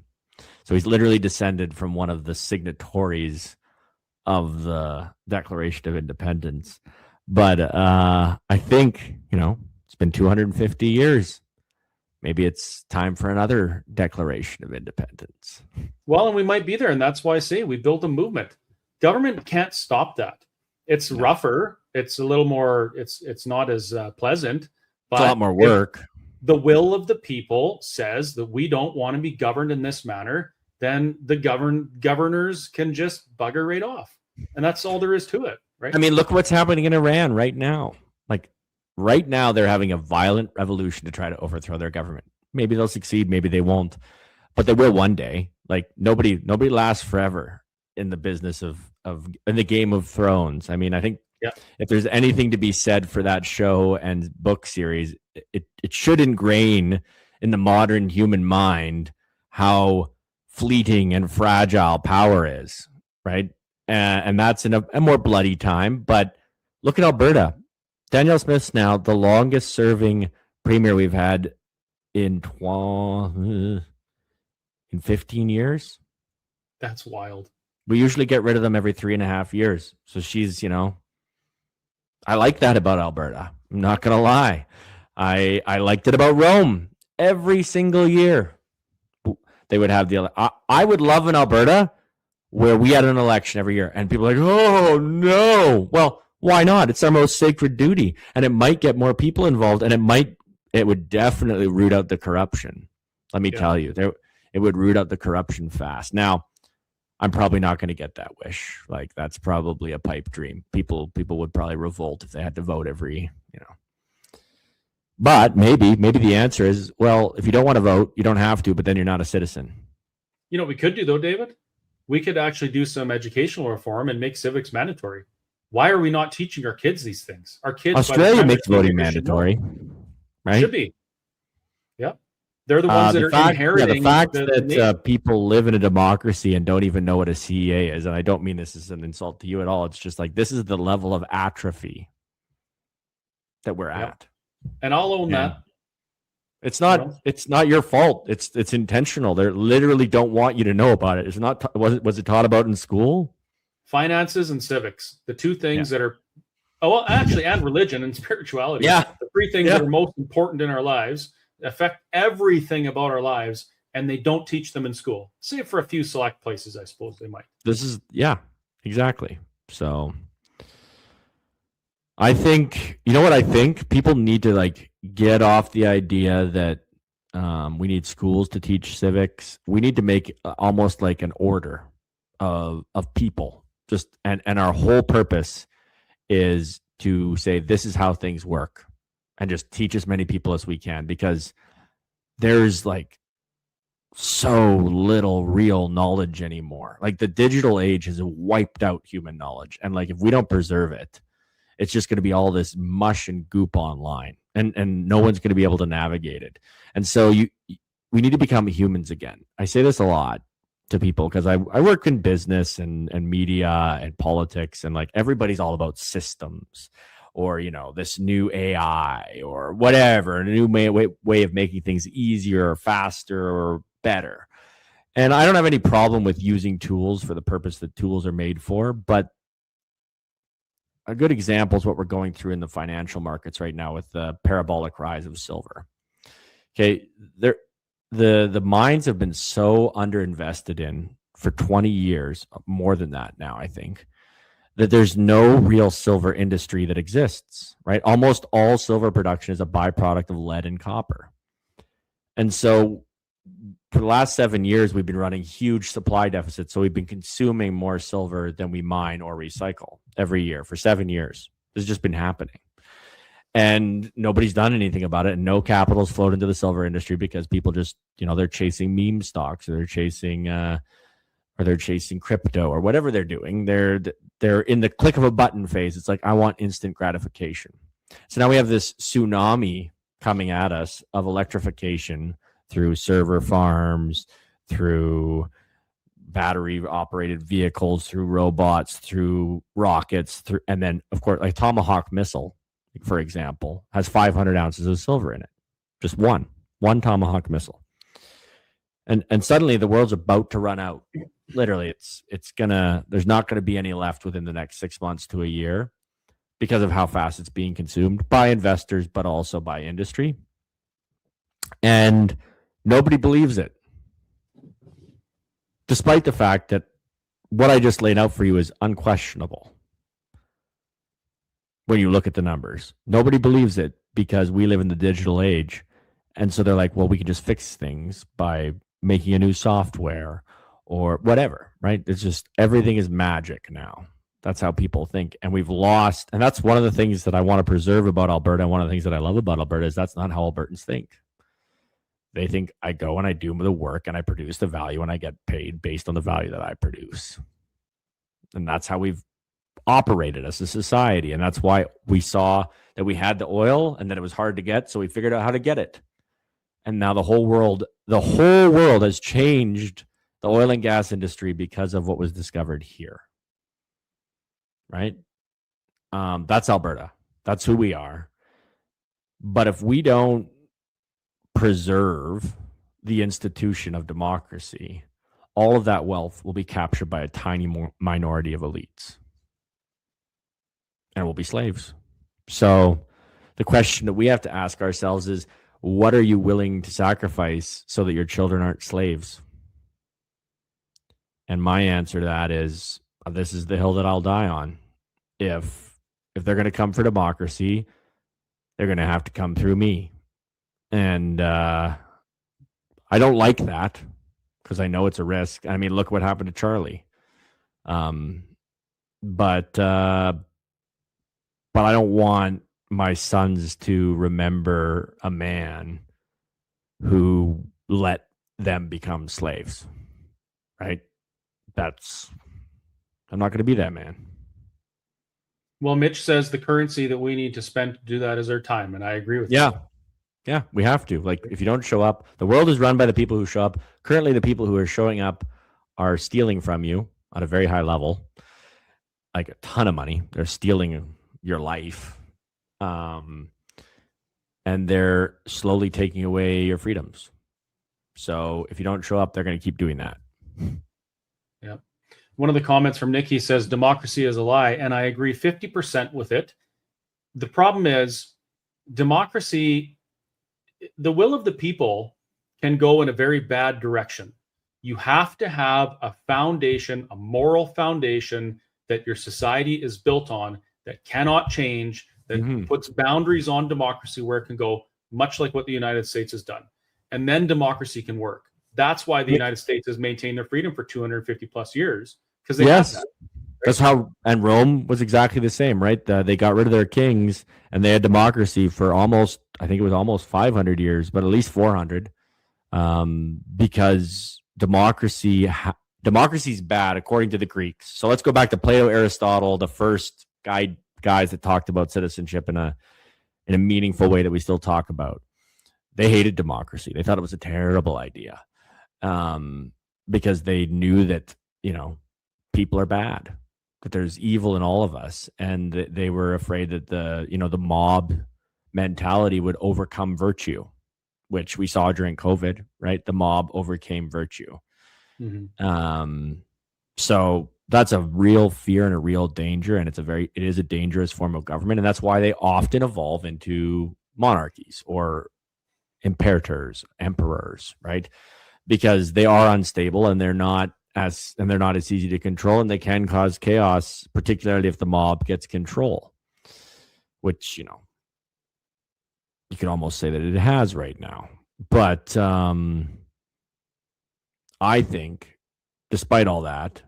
Speaker 2: So he's literally descended from one of the signatories of the Declaration of Independence. But I think, it's been 250 years. Maybe it's time for another Declaration of Independence.
Speaker 1: Well, and we might be there. And that's why I say we built a movement. Government can't stop that. It's rougher. It's a little more, it's not as pleasant. But
Speaker 2: it's a lot more work.
Speaker 1: The will of the people says that we don't want to be governed in this manner, then the governors can just bugger right off. And that's all there is to it, right?
Speaker 2: I mean, look what's happening in Iran right now. Like right now, they're having a violent revolution to try to overthrow their government. Maybe they'll succeed, maybe they won't, but they will one day. Like nobody lasts forever in the business of in the Game of Thrones. I mean, I think if there's anything to be said for that show and book series, it should ingrain in the modern human mind how fleeting and fragile power is, right? And that's in a more bloody time. But look at Alberta. Danielle Smith's now the longest serving premier we've had in 15 years.
Speaker 1: That's wild.
Speaker 2: We usually get rid of them every 3.5 years. So she's, I like that about Alberta. I'm not going to lie. I liked it about Rome. Every single year, they would have I would love an Alberta where we had an election every year and people are like, oh, no. Well, why not? It's our most sacred duty. And it might get more people involved, and it would definitely root out the corruption. Let me tell you, it would root out the corruption fast. Now, I'm probably not going to get that wish. Like that's probably a pipe dream. People would probably revolt if they had to vote every, But maybe the answer is, well, if you don't want to vote, you don't have to, but then you're not a citizen.
Speaker 1: You know what we could do though, David? We could actually do some educational reform and make civics mandatory. Why are we not teaching our kids these things? Our kids,
Speaker 2: Australia makes voting mandatory, right?
Speaker 1: Should be. Yeah. They're the ones that are inheriting.
Speaker 2: The fact that people live in a democracy and don't even know what a CEA is, and I don't mean this as an insult to you at all. It's just like this is the level of atrophy that we're at.
Speaker 1: And I'll own that.
Speaker 2: It's not your fault. It's intentional. They literally don't want you to know about it. It's not. Was it taught about in school?
Speaker 1: Finances and civics, the two things that are, and religion and spirituality.
Speaker 2: Yeah,
Speaker 1: the three things that are most important in our lives, affect everything about our lives, and they don't teach them in school. Save for a few select places, I suppose they might.
Speaker 2: Exactly. So I think, I think people need to get off the idea that we need schools to teach civics. We need to make almost like an order of people. And our whole purpose is to say this is how things work, and just teach as many people as we can, because there's so little real knowledge anymore. The digital age has wiped out human knowledge, and if we don't preserve it, it's just going to be all this mush and goop online, and no one's going to be able to navigate it. And so we need to become humans again. I say this a lot to people because I work in business and media and politics, and everybody's all about systems or this new AI or whatever, a new way of making things easier or faster or better. And I don't have any problem with using tools for the purpose that tools are made for, but a good example is what we're going through in the financial markets right now with the parabolic rise of silver. Okay, the mines have been so underinvested in for 20 years, more than that now, I think, that there's no real silver industry that exists, right? Almost all silver production is a byproduct of lead and copper. And so for the last 7 years, we've been running huge supply deficits. So we've been consuming more silver than we mine or recycle every year for 7 years. This has just been happening. And nobody's done anything about it. And no capital's flowed into the silver industry because people just, they're chasing meme stocks, or they're chasing crypto or whatever they're doing. They're in the click of a button phase. It's I want instant gratification. So now we have this tsunami coming at us of electrification through server farms, through battery operated vehicles, through robots, through rockets, and then of course Tomahawk missile, for example, has 500 ounces of silver in it. Just one Tomahawk missile. And suddenly the world's about to run out. Literally, there's not going to be any left within the next 6 months to a year because of how fast it's being consumed by investors, but also by industry. And nobody believes it, despite the fact that what I just laid out for you is unquestionable. When you look at the numbers, nobody believes it because we live in the digital age. And so they're like, well, we can just fix things by making a new software or whatever, right? It's just everything is magic now. That's how people think. And we've lost. And that's one of the things that I want to preserve about Alberta. And one of the things that I love about Alberta is that's not how Albertans think. They think I go and I do the work and I produce the value and I get paid based on the value that I produce. And that's how we've operated as a society. And that's why we saw that we had the oil and that it was hard to get. So we figured out how to get it. And now the whole world has changed the oil and gas industry because of what was discovered here. Right? That's Alberta. That's who we are. But if we don't preserve the institution of democracy, all of that wealth will be captured by a tiny minority of elites. And we'll be slaves. So the question that we have to ask ourselves is, what are you willing to sacrifice so that your children aren't slaves? And my answer to that is, this is the hill that I'll die on. If they're going to come for democracy, they're going to have to come through me. And I don't like that because I know it's a risk. I mean, look what happened to Charlie. But I don't want my sons to remember a man who let them become slaves, right? I'm not going to be that man.
Speaker 1: Well, Mitch says the currency that we need to spend to do that is our time, and I agree with you.
Speaker 2: Yeah, we have to. Like, if you don't show up, the world is run by the people who show up. Currently, the people who are showing up are stealing from you at a very high level, like a ton of money. They're stealing your life. And they're slowly taking away your freedoms. So if you don't show up, they're going to keep doing that.
Speaker 1: Yeah. One of the comments from Nikki says democracy is a lie, and I agree 50% with it. The problem is democracy, the will of the people can go in a very bad direction. You have to have a foundation, a moral foundation that your society is built on that cannot change, that puts boundaries on democracy where it can go, much like what the United States has done. And then democracy can work. That's why the United States has maintained their freedom for 250 plus years, because they have that. Right?
Speaker 2: That's how, and Rome was exactly the same, right? They got rid of their kings and they had democracy for almost, I think it was almost 500 years, but at least 400, because democracy is bad according to the Greeks. So let's go back to Plato, Aristotle, the first guys that talked about citizenship in a meaningful way that we still talk about. They hated democracy. They thought it was a terrible idea, because they knew that, people are bad, that there's evil in all of us, and they were afraid that the mob mentality would overcome virtue, which we saw during COVID, right? The mob overcame virtue. So that's a real fear and a real danger, and it is a dangerous form of government, and that's why they often evolve into monarchies or imperators, emperors, right? Because they are unstable and they're not as easy to control, and they can cause chaos, particularly if the mob gets control, which you could almost say that it has right now. But I think, despite all that,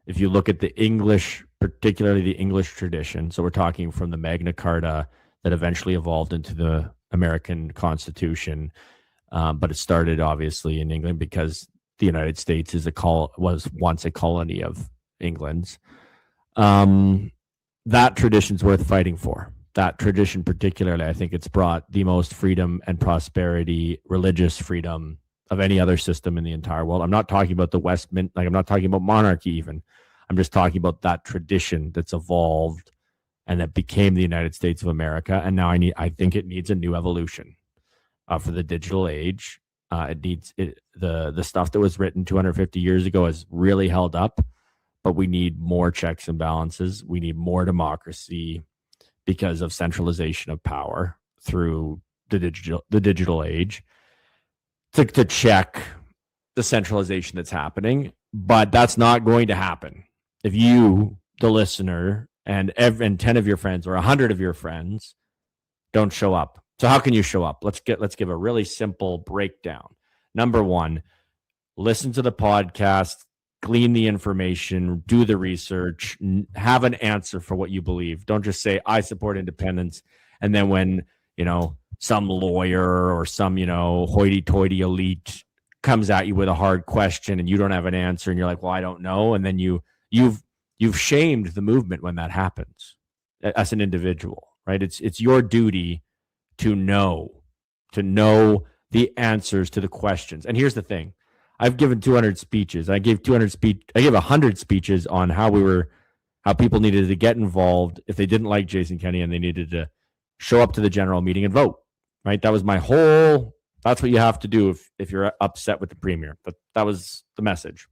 Speaker 2: if you look at the English, particularly the English tradition, so we're talking from the Magna Carta that eventually evolved into the American Constitution, but it started obviously in England because the United States was once a colony of England's. That tradition's worth fighting for. That tradition, particularly, I think it's brought the most freedom and prosperity, religious freedom of any other system in the entire world. I'm not talking about I'm not talking about monarchy even. I'm just talking about that tradition that's evolved and that became the United States of America. And now I think it needs a new evolution for the digital age. The stuff that was written 250 years ago has really held up, but we need more checks and balances. We need more democracy because of centralization of power through the digital age to check the centralization that's happening. But that's not going to happen if you, the listener, and 10 of your friends or 100 of your friends don't show up. So how can you show up? Let's give a really simple breakdown. Number one, listen to the podcast, glean the information, do the research, have an answer for what you believe. Don't just say, I support independence. And then when, some lawyer or some, hoity-toity elite comes at you with a hard question and you don't have an answer and you're like, well, I don't know. And then you've shamed the movement when that happens as an individual, right? It's your duty to know the answers to the questions. And here's the thing. I've given 200 speeches. I gave 100 speeches on how people needed to get involved if they didn't like Jason Kenney and they needed to show up to the general meeting and vote, right? That was that's what you have to do if you're upset with the premier. But that was the message.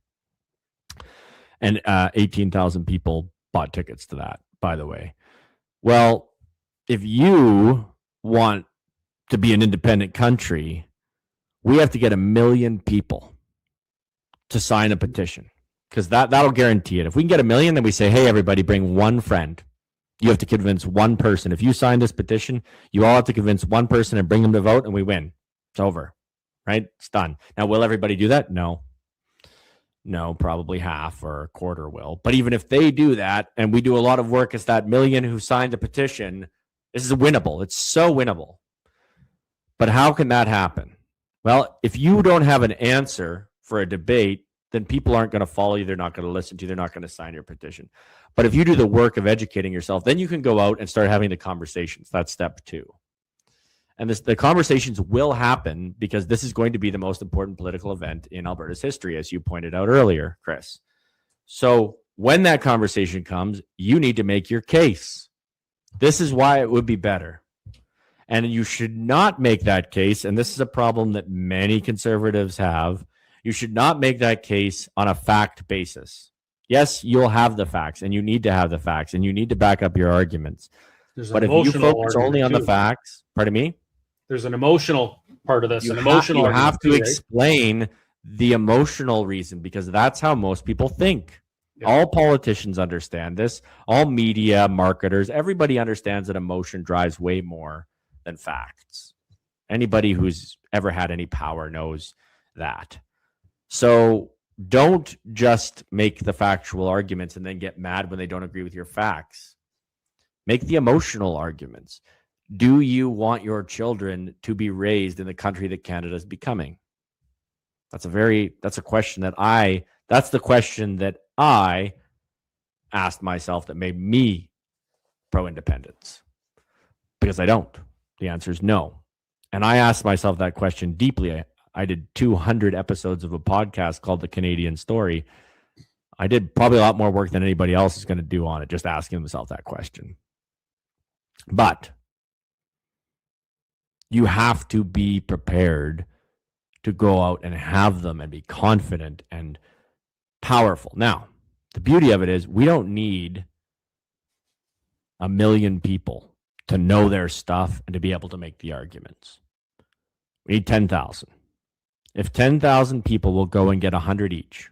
Speaker 2: And 18,000 people bought tickets to that, by the way. Well, if you want to be an independent country, we have to get 1 million people to sign a petition, because that'll guarantee it. If we can get 1 million, then we say, hey, everybody, bring one friend. You have to convince one person. If you sign this petition, you all have to convince one person and bring them to vote, and we win. It's over, right? It's done. Now, will everybody do that? No. No, probably half or a quarter will. But even if they do that, and we do a lot of work as that million who signed the petition, this is winnable. It's so winnable. But how can that happen? Well, if you don't have an answer for a debate, then people aren't going to follow you. They're not going to listen to you. They're not going to sign your petition. But if you do the work of educating yourself, then you can go out and start having the conversations. That's step 2. And the conversations will happen because this is going to be the most important political event in Alberta's history, as you pointed out earlier, Chris. So when that conversation comes, you need to make your case. This is why it would be better. And you should not make that case, and this is a problem that many conservatives have, you should not make that case on a fact basis. Yes, you'll have the facts, and you need to have the facts, and you need to back up your arguments. But if you focus only on the facts, pardon me?
Speaker 1: There's an emotional part of this. You
Speaker 2: have to explain the emotional reason, because that's how most people think. Yeah. All politicians understand this. All media, marketers, everybody understands that emotion drives way more than facts. Anybody who's ever had any power knows that. So don't just make the factual arguments and then get mad when they don't agree with your facts. Make the emotional arguments. Do you want your children to be raised in the country that Canada is becoming? That's a question that's the question that I asked myself that made me pro-independence. Because I don't. The answer is no. And I asked myself that question deeply. I did 200 episodes of a podcast called The Canadian Story. I did probably a lot more work than anybody else is going to do on it, just asking themselves that question. But you have to be prepared to go out and have them and be confident and powerful. Now, the beauty of it is we don't need 1 million people to know their stuff and to be able to make the arguments. We need 10,000. If 10,000 people will go and get 100 each,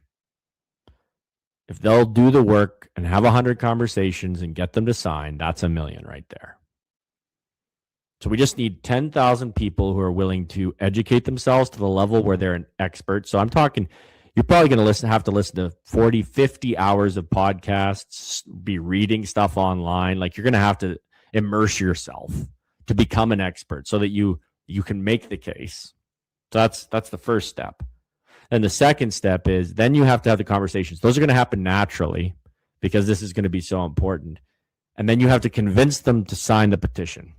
Speaker 2: if they'll do the work and have 100 conversations and get them to sign, that's 1 million right there. So we just need 10,000 people who are willing to educate themselves to the level where they're an expert. So I'm talking, you're probably going to have to listen to 40, 50 hours of podcasts, be reading stuff online. Like, you're going to have to immerse yourself to become an expert so that you can make the case. So that's the first step. And the second step is then you have to have the conversations. Those are going to happen naturally because this is going to be so important. And then you have to convince them to sign the petition.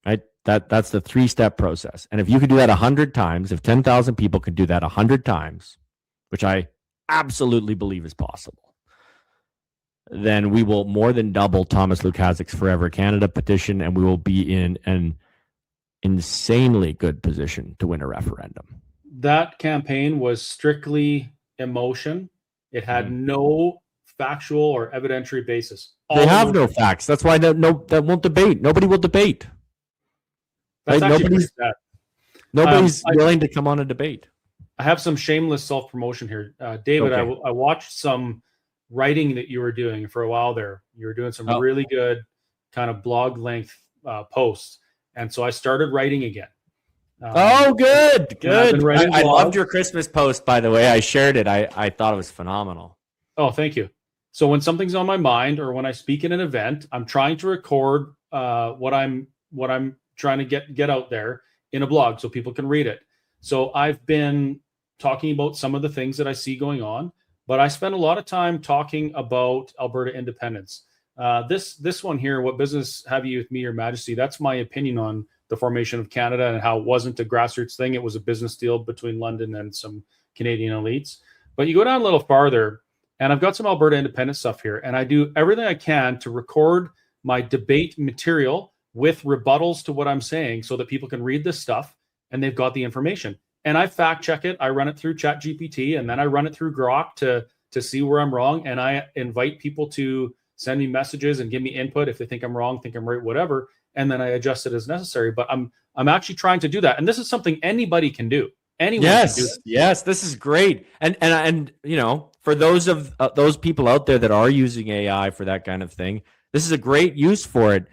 Speaker 2: Right? That's the 3-step process. And if you could do that 100 times, if 10,000 people could do that 100 times, which I absolutely believe is possible, then we will more than double Thomas Lukaszik's Forever Canada petition, and we will be in an insanely good position to win a referendum.
Speaker 1: That campaign was strictly emotion. It had no factual or evidentiary basis.
Speaker 2: They have no facts. That's why that won't debate. Nobody will debate.
Speaker 1: That's
Speaker 2: right? Nobody's willing to come on a debate.
Speaker 1: I have some shameless self-promotion here. David, okay. I watched some writing that you were doing for a while there. You were doing some really good kind of blog length posts. And so I started writing again.
Speaker 2: Good. I loved your Christmas post, by the way. I shared it. I thought it was phenomenal.
Speaker 1: Oh, thank you. So when something's on my mind or when I speak at an event, I'm trying to record what I'm trying to get out there in a blog so people can read it. So I've been talking about some of the things that I see going on, but I spend a lot of time talking about Alberta independence. This one here, what business have you with me, Your Majesty? That's my opinion on the formation of Canada and how it wasn't a grassroots thing. It was a business deal between London and some Canadian elites. But you go down a little farther, and I've got some Alberta independence stuff here, and I do everything I can to record my debate material with rebuttals to what I'm saying so that people can read this stuff and they've got the information. And I fact check it. I run it through ChatGPT, and then I run it through Grok to see where I'm wrong. And I invite people to send me messages and give me input if they think I'm wrong, think I'm right, whatever. And then I adjust it as necessary. But I'm actually trying to do that. And this is something anybody can do. Anyone can do it.
Speaker 2: Yes, this is great. And you know, for those people out there that are using AI for that kind of thing, this is a great use for it.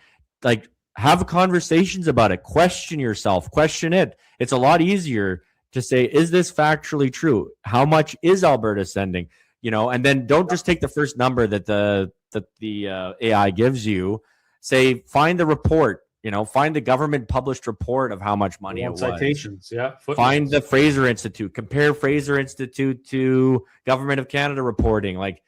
Speaker 2: Like, have conversations about it. Question yourself. Question it. It's a lot easier to say, is this factually true? How much is Alberta sending? And then don't just take the first number that the AI gives you. Say, find the report. Find the government published report of how much money it was.
Speaker 1: Citations, yeah. Footnotes.
Speaker 2: Find the Fraser Institute. Compare Fraser Institute to Government of Canada reporting. Like,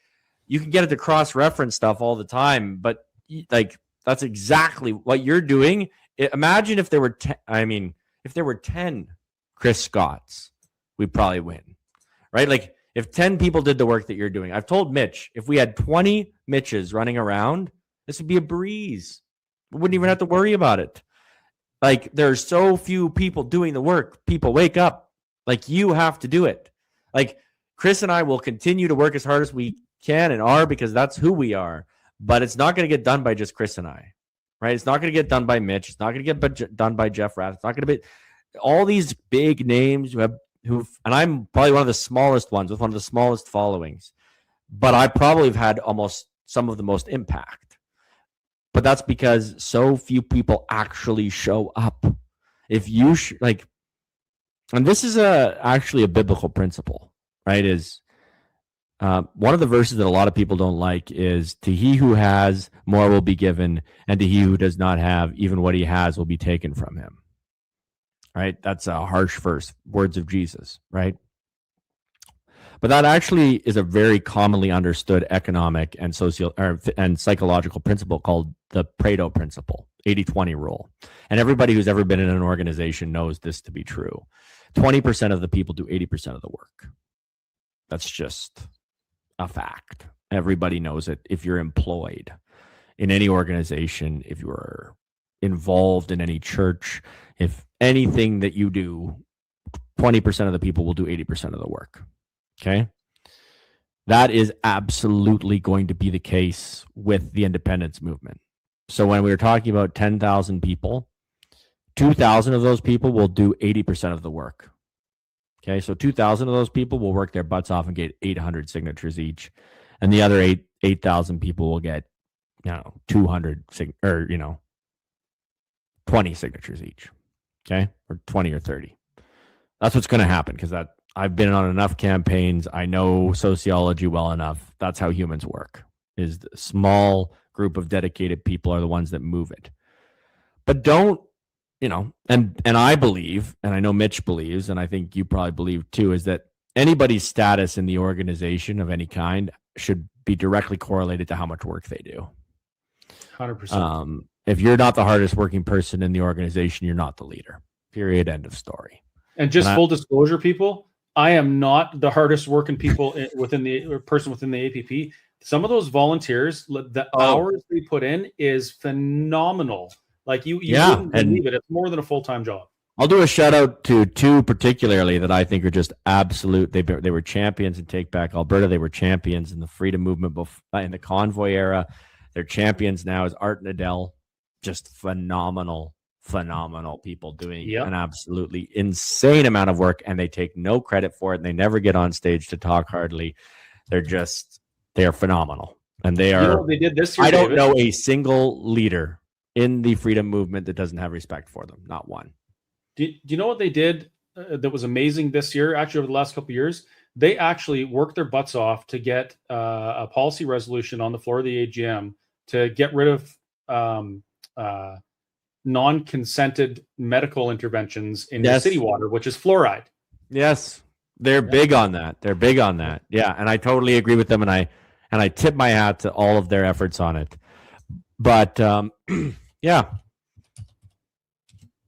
Speaker 2: you can get it to cross-reference stuff all the time, but like, that's exactly what you're doing. Imagine if there were 10 Chris Scotts, we'd probably win, right? Like, if 10 people did the work that you're doing. I've told Mitch, if we had 20 Mitches running around, this would be a breeze. We wouldn't even have to worry about it. Like, there's so few people doing the work. People, wake up. Like, you have to do it. Like, Chris and I will continue to work as hard as we can and are, because that's who we are. But it's not going to get done by just Chris and I, right? It's not going to get done by Mitch. It's not going to get done by Jeff Rath. It's not going to be all these big names who, and I'm probably one of the smallest ones with one of the smallest followings, but I probably have had almost some of the most impact. But that's because so few people actually show up. If you and this is actually a biblical principle, right? Is one of the verses that a lot of people don't like is, to he who has, more will be given, and to he who does not have, even what he has will be taken from him. Right? That's a harsh verse, words of Jesus, right? But that actually is a very commonly understood economic and and psychological principle called the Pareto principle, 80-20 rule. And everybody who's ever been in an organization knows this to be true. 20% of the people do 80% of the work. That's just a fact. Everybody knows it. If you're employed in any organization, if you're involved in any church, if anything that you do, 20% of the people will do 80% of the work. Okay. That is absolutely going to be the case with the independence movement. So when we were talking about 10,000 people, 2,000 of those people will do 80% of the work. Okay. So 2,000 of those people will work their butts off and get 800 signatures each. And the other 8,000 people will get, 200 20 signatures each. Okay. Or 20 or 30. That's what's going to happen, because I've been on enough campaigns. I know sociology well enough. That's how humans work, is the small group of dedicated people are the ones that move it. But don't, and I believe, and I know Mitch believes, and I think you probably believe too, is that anybody's status in the organization of any kind should be directly correlated to how much work they do.
Speaker 1: 100%.
Speaker 2: If you're not the hardest working person in the organization, you're not the leader. Period. End of story.
Speaker 1: And just full disclosure, people, I am not the hardest working people within the APP. Some of those volunteers, the hours they put in is phenomenal. Like you wouldn't believe it. It's more than a full-time job.
Speaker 2: I'll do a shout out to two particularly that I think are just absolute. They were champions in Take Back Alberta. They were champions in the freedom movement in the convoy era. They're champions now as Art and Adele. Just phenomenal people doing an absolutely insane amount of work, and they take no credit for it. And they never get on stage to talk hardly. They are phenomenal. And they are,
Speaker 1: they did this year,
Speaker 2: I don't know a single leader in the freedom movement that doesn't have respect for them. Not one.
Speaker 1: Do you know what they did that was amazing this year? Actually, over the last couple of years, they actually worked their butts off to get a policy resolution on the floor of the AGM to get rid of non-consented medical interventions in your city water, which is fluoride.
Speaker 2: Yes, they're big on that. They're big on that. Yeah, and I totally agree with them, and I tip my hat to all of their efforts on it. But yeah,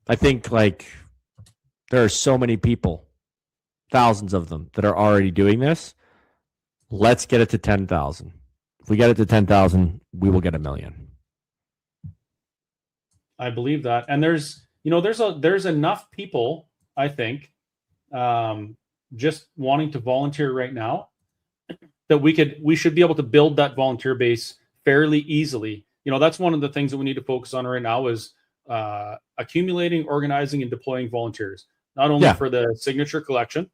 Speaker 2: I think there are so many people, thousands of them, that are already doing this. Let's get it to 10,000. If we get it to 10,000, we will get 1 million.
Speaker 1: I believe that. And there's enough people, I think, just wanting to volunteer right now that we should be able to build that volunteer base fairly easily. That's one of the things that we need to focus on right now is accumulating, organizing, and deploying volunteers, not only for the signature collection,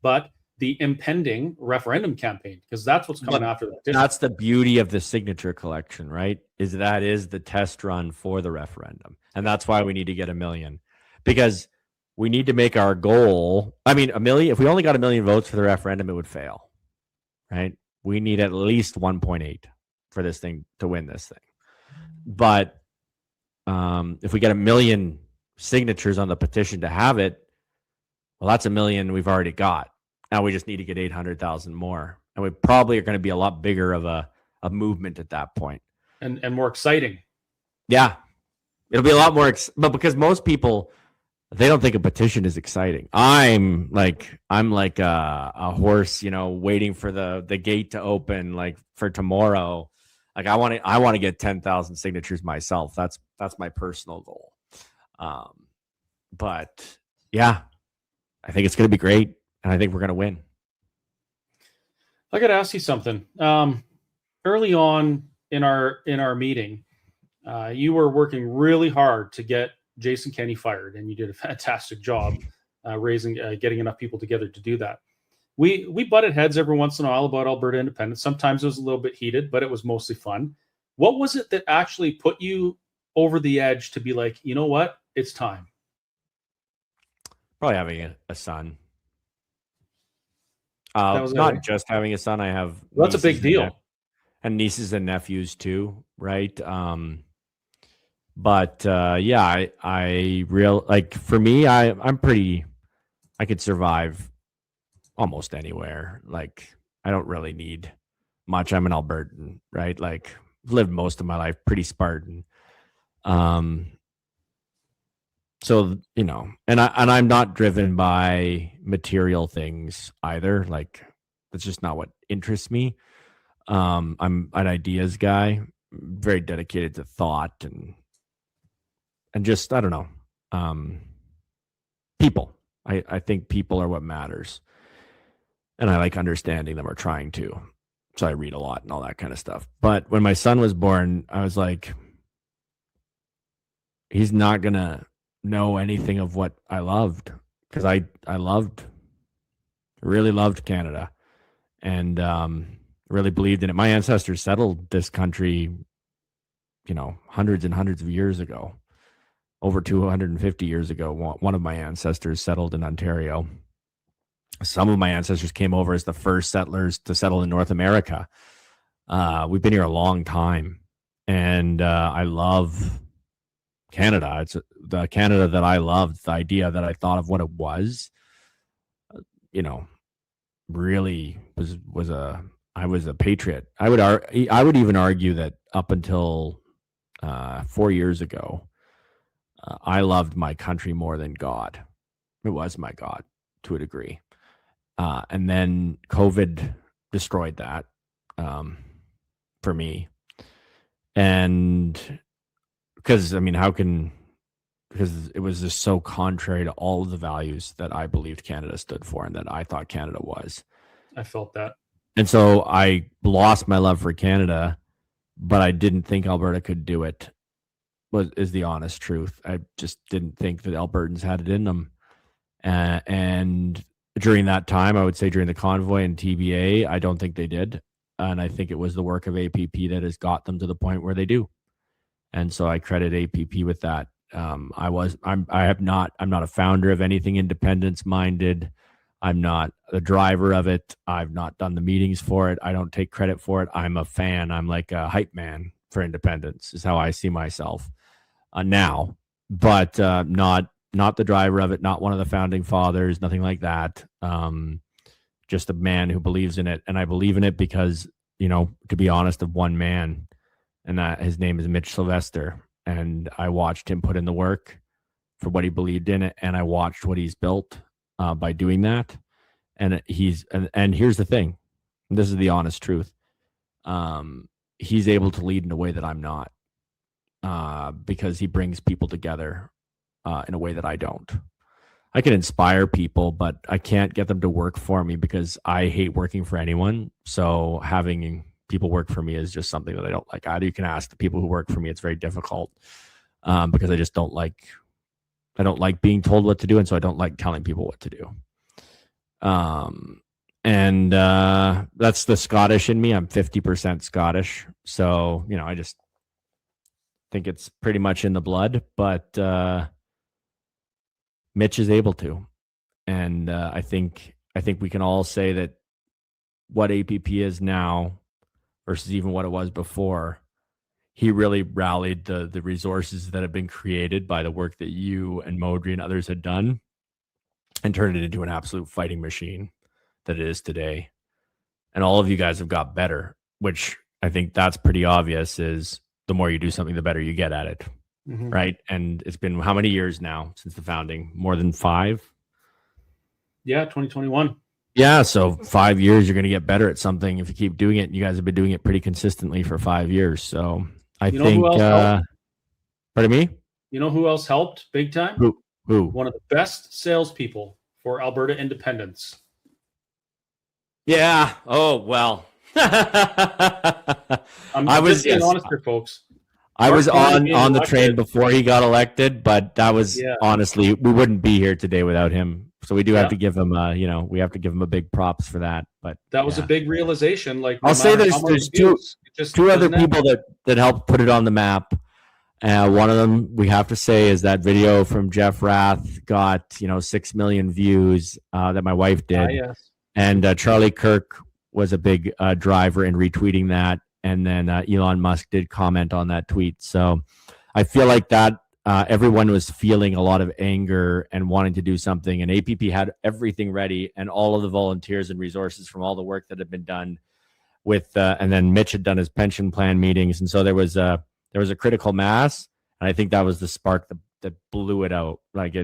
Speaker 1: but the impending referendum campaign, because that's what's coming after that.
Speaker 2: That's the beauty of the signature collection, right? That is the test run for the referendum. And that's why we need to get 1 million, because we need to make our goal. I mean, a million. If we only got 1 million votes for the referendum, it would fail, right? We need at least 1.8 for this thing to win this thing. But if we get 1 million signatures on the petition to have it, well, that's 1 million we've already got. Now we just need to get 800,000 more, and we probably are going to be a lot bigger of a movement at that point,
Speaker 1: and more exciting.
Speaker 2: Yeah, it'll be a lot more. But because most people, they don't think a petition is exciting. I'm like a horse, waiting for the gate to open, like for tomorrow. Like I want to get 10,000 signatures myself. That's my personal goal. But yeah, I think it's going to be great, and I think we're going to win.
Speaker 1: I got to ask you something. Early on in our meeting, you were working really hard to get Jason Kenney fired, and you did a fantastic job getting enough people together to do that. We butted heads every once in a while about Alberta independence. Sometimes it was a little bit heated, but it was mostly fun. What was it that actually put you over the edge to be like, you know what, it's time?
Speaker 2: Probably having a son. Not just having a son. I have.
Speaker 1: Well, that's a big deal.
Speaker 2: And nieces and nephews too, right? But yeah, for me, I'm pretty. I could survive almost anywhere. Like I don't really need much. I'm an Albertan, right? Like lived most of my life pretty Spartan. So, and I'm not driven by material things either. Like that's just not what interests me. I'm an ideas guy, very dedicated to thought and just, I don't know. People. I think people are what matters. And I like understanding them or trying to. So I read a lot and all that kind of stuff. But when my son was born, I was like, he's not going to know anything of what I loved, because I really loved Canada, and really believed in it. My ancestors settled this country, hundreds and hundreds of years ago, over 250 years ago. One of my ancestors settled in Ontario. Some of my ancestors came over as the first settlers to settle in North America. We've been here a long time, and I love Canada. It's the Canada that I loved, the idea that I thought of what it was, really I was a patriot. I would even argue that up until 4 years ago, I loved my country more than God. It was my God to a degree. And then COVID destroyed that for me. And because it was just so contrary to all of the values that I believed Canada stood for and that I thought Canada was.
Speaker 1: I felt that. And
Speaker 2: so I lost my love for Canada, but I didn't think Alberta could do it, is the honest truth. I just didn't think that Albertans had it in them. And during that time, I would say during the convoy and TBA, I don't think they did. And I think it was the work of APP that has got them to the point where they do. And so I credit APP with that. I'm not a founder of anything independence minded. I'm not the driver of it. I've not done the meetings for it. I don't take credit for it. I'm a fan. I'm like a hype man for independence is how I see myself now, but not the driver of it, not one of the founding fathers, nothing like that. Just a man who believes in it. And I believe in it because, to be honest, of one man, and that his name is Mitch Sylvester. And I watched him put in the work for what he believed in it. And I watched what he's built by doing that. And and here's the thing. This is the honest truth. He's able to lead in a way that I'm not, because he brings people together in a way that I don't. I can inspire people, but I can't get them to work for me because I hate working for anyone. So having people work for me is just something that I don't like. You can ask the people who work for me. It's very difficult because I just don't like being told what to do. And so I don't like telling people what to do. And that's the Scottish in me. I'm 50% Scottish. So, I just think it's pretty much in the blood, but Mitch is able to, and I think we can all say that what APP is now versus even what it was before, he really rallied the resources that have been created by the work that you and Modri and others had done and turned it into an absolute fighting machine that it is today. And all of you guys have got better, which I think that's pretty obvious, is the more you do something, the better you get at it. Mm-hmm. Right. And it's been how many years now since the founding? More than 5?
Speaker 1: Yeah, 2021.
Speaker 2: Yeah, so 5 years, you're going to get better at something if you keep doing it. And you guys have been doing it pretty consistently for 5 years. So I think, pardon me?
Speaker 1: You know who else helped big time?
Speaker 2: Who?
Speaker 1: One of the best salespeople for Alberta independence.
Speaker 2: Yeah. Oh, well.
Speaker 1: I'm just being honest here, folks.
Speaker 2: I was on the train before he got elected, but that was honestly, we wouldn't be here today without him. So we do have to give him, we have to give him a big props for that. But
Speaker 1: that was a big realization. Like,
Speaker 2: I'll say there's two other people that helped put it on the map. One of them we have to say is that video from Jeff Rath got 6 million views that my wife did,
Speaker 1: yes.
Speaker 2: And Charlie Kirk was a big driver in retweeting that. And then Elon Musk did comment on that tweet. So I feel like that everyone was feeling a lot of anger and wanting to do something. And APP had everything ready, and all of the volunteers and resources from all the work that had been done with, and then Mitch had done his pension plan meetings. And so there was a critical mass. And I think that was the spark that blew it out. Like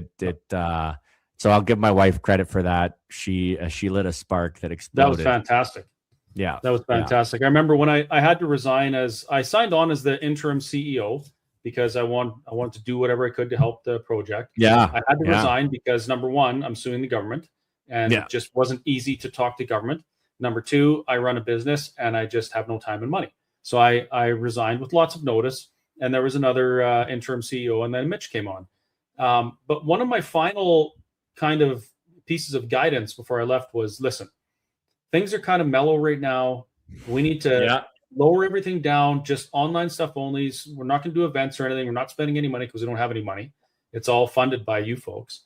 Speaker 2: so I'll give my wife credit for that. She lit a spark that exploded.
Speaker 1: That was fantastic.
Speaker 2: Yeah,
Speaker 1: that was fantastic. I remember when I had to resign I signed on as the interim CEO because I wanted to do whatever I could to help the project.
Speaker 2: Yeah,
Speaker 1: I had to resign because number one, I'm suing the government, and it just wasn't easy to talk to government. Number two, I run a business and I just have no time and money. So I resigned with lots of notice, and there was another interim CEO, and then Mitch came on. But one of my final kind of pieces of guidance before I left was, listen, things are kind of mellow right now. We need to lower everything down, just online stuff only. We're not going to do events or anything. We're not spending any money because we don't have any money. It's all funded by you folks.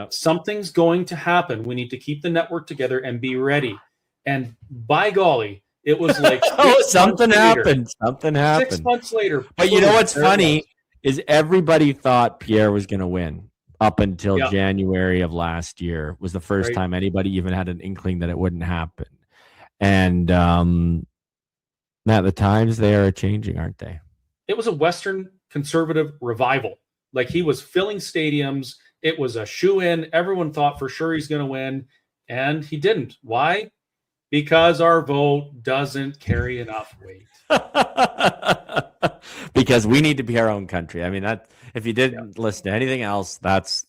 Speaker 1: Something's going to happen. We need to keep the network together and be ready. And by golly, it was like
Speaker 2: something happened. Something happened.
Speaker 1: 6 months later.
Speaker 2: But you know what's funny is everybody thought Pierre was going to win. Up until January of last year was the first time anybody even had an inkling that it wouldn't happen. And now the times, they are changing, aren't they?
Speaker 1: It was a Western conservative revival. Like, he was filling stadiums. It was a shoe-in. Everyone thought for sure he's going to win, and he didn't. Why? Because our vote doesn't carry enough weight.
Speaker 2: Because we need to be our own country. I mean, that if you didn't listen to anything else, that's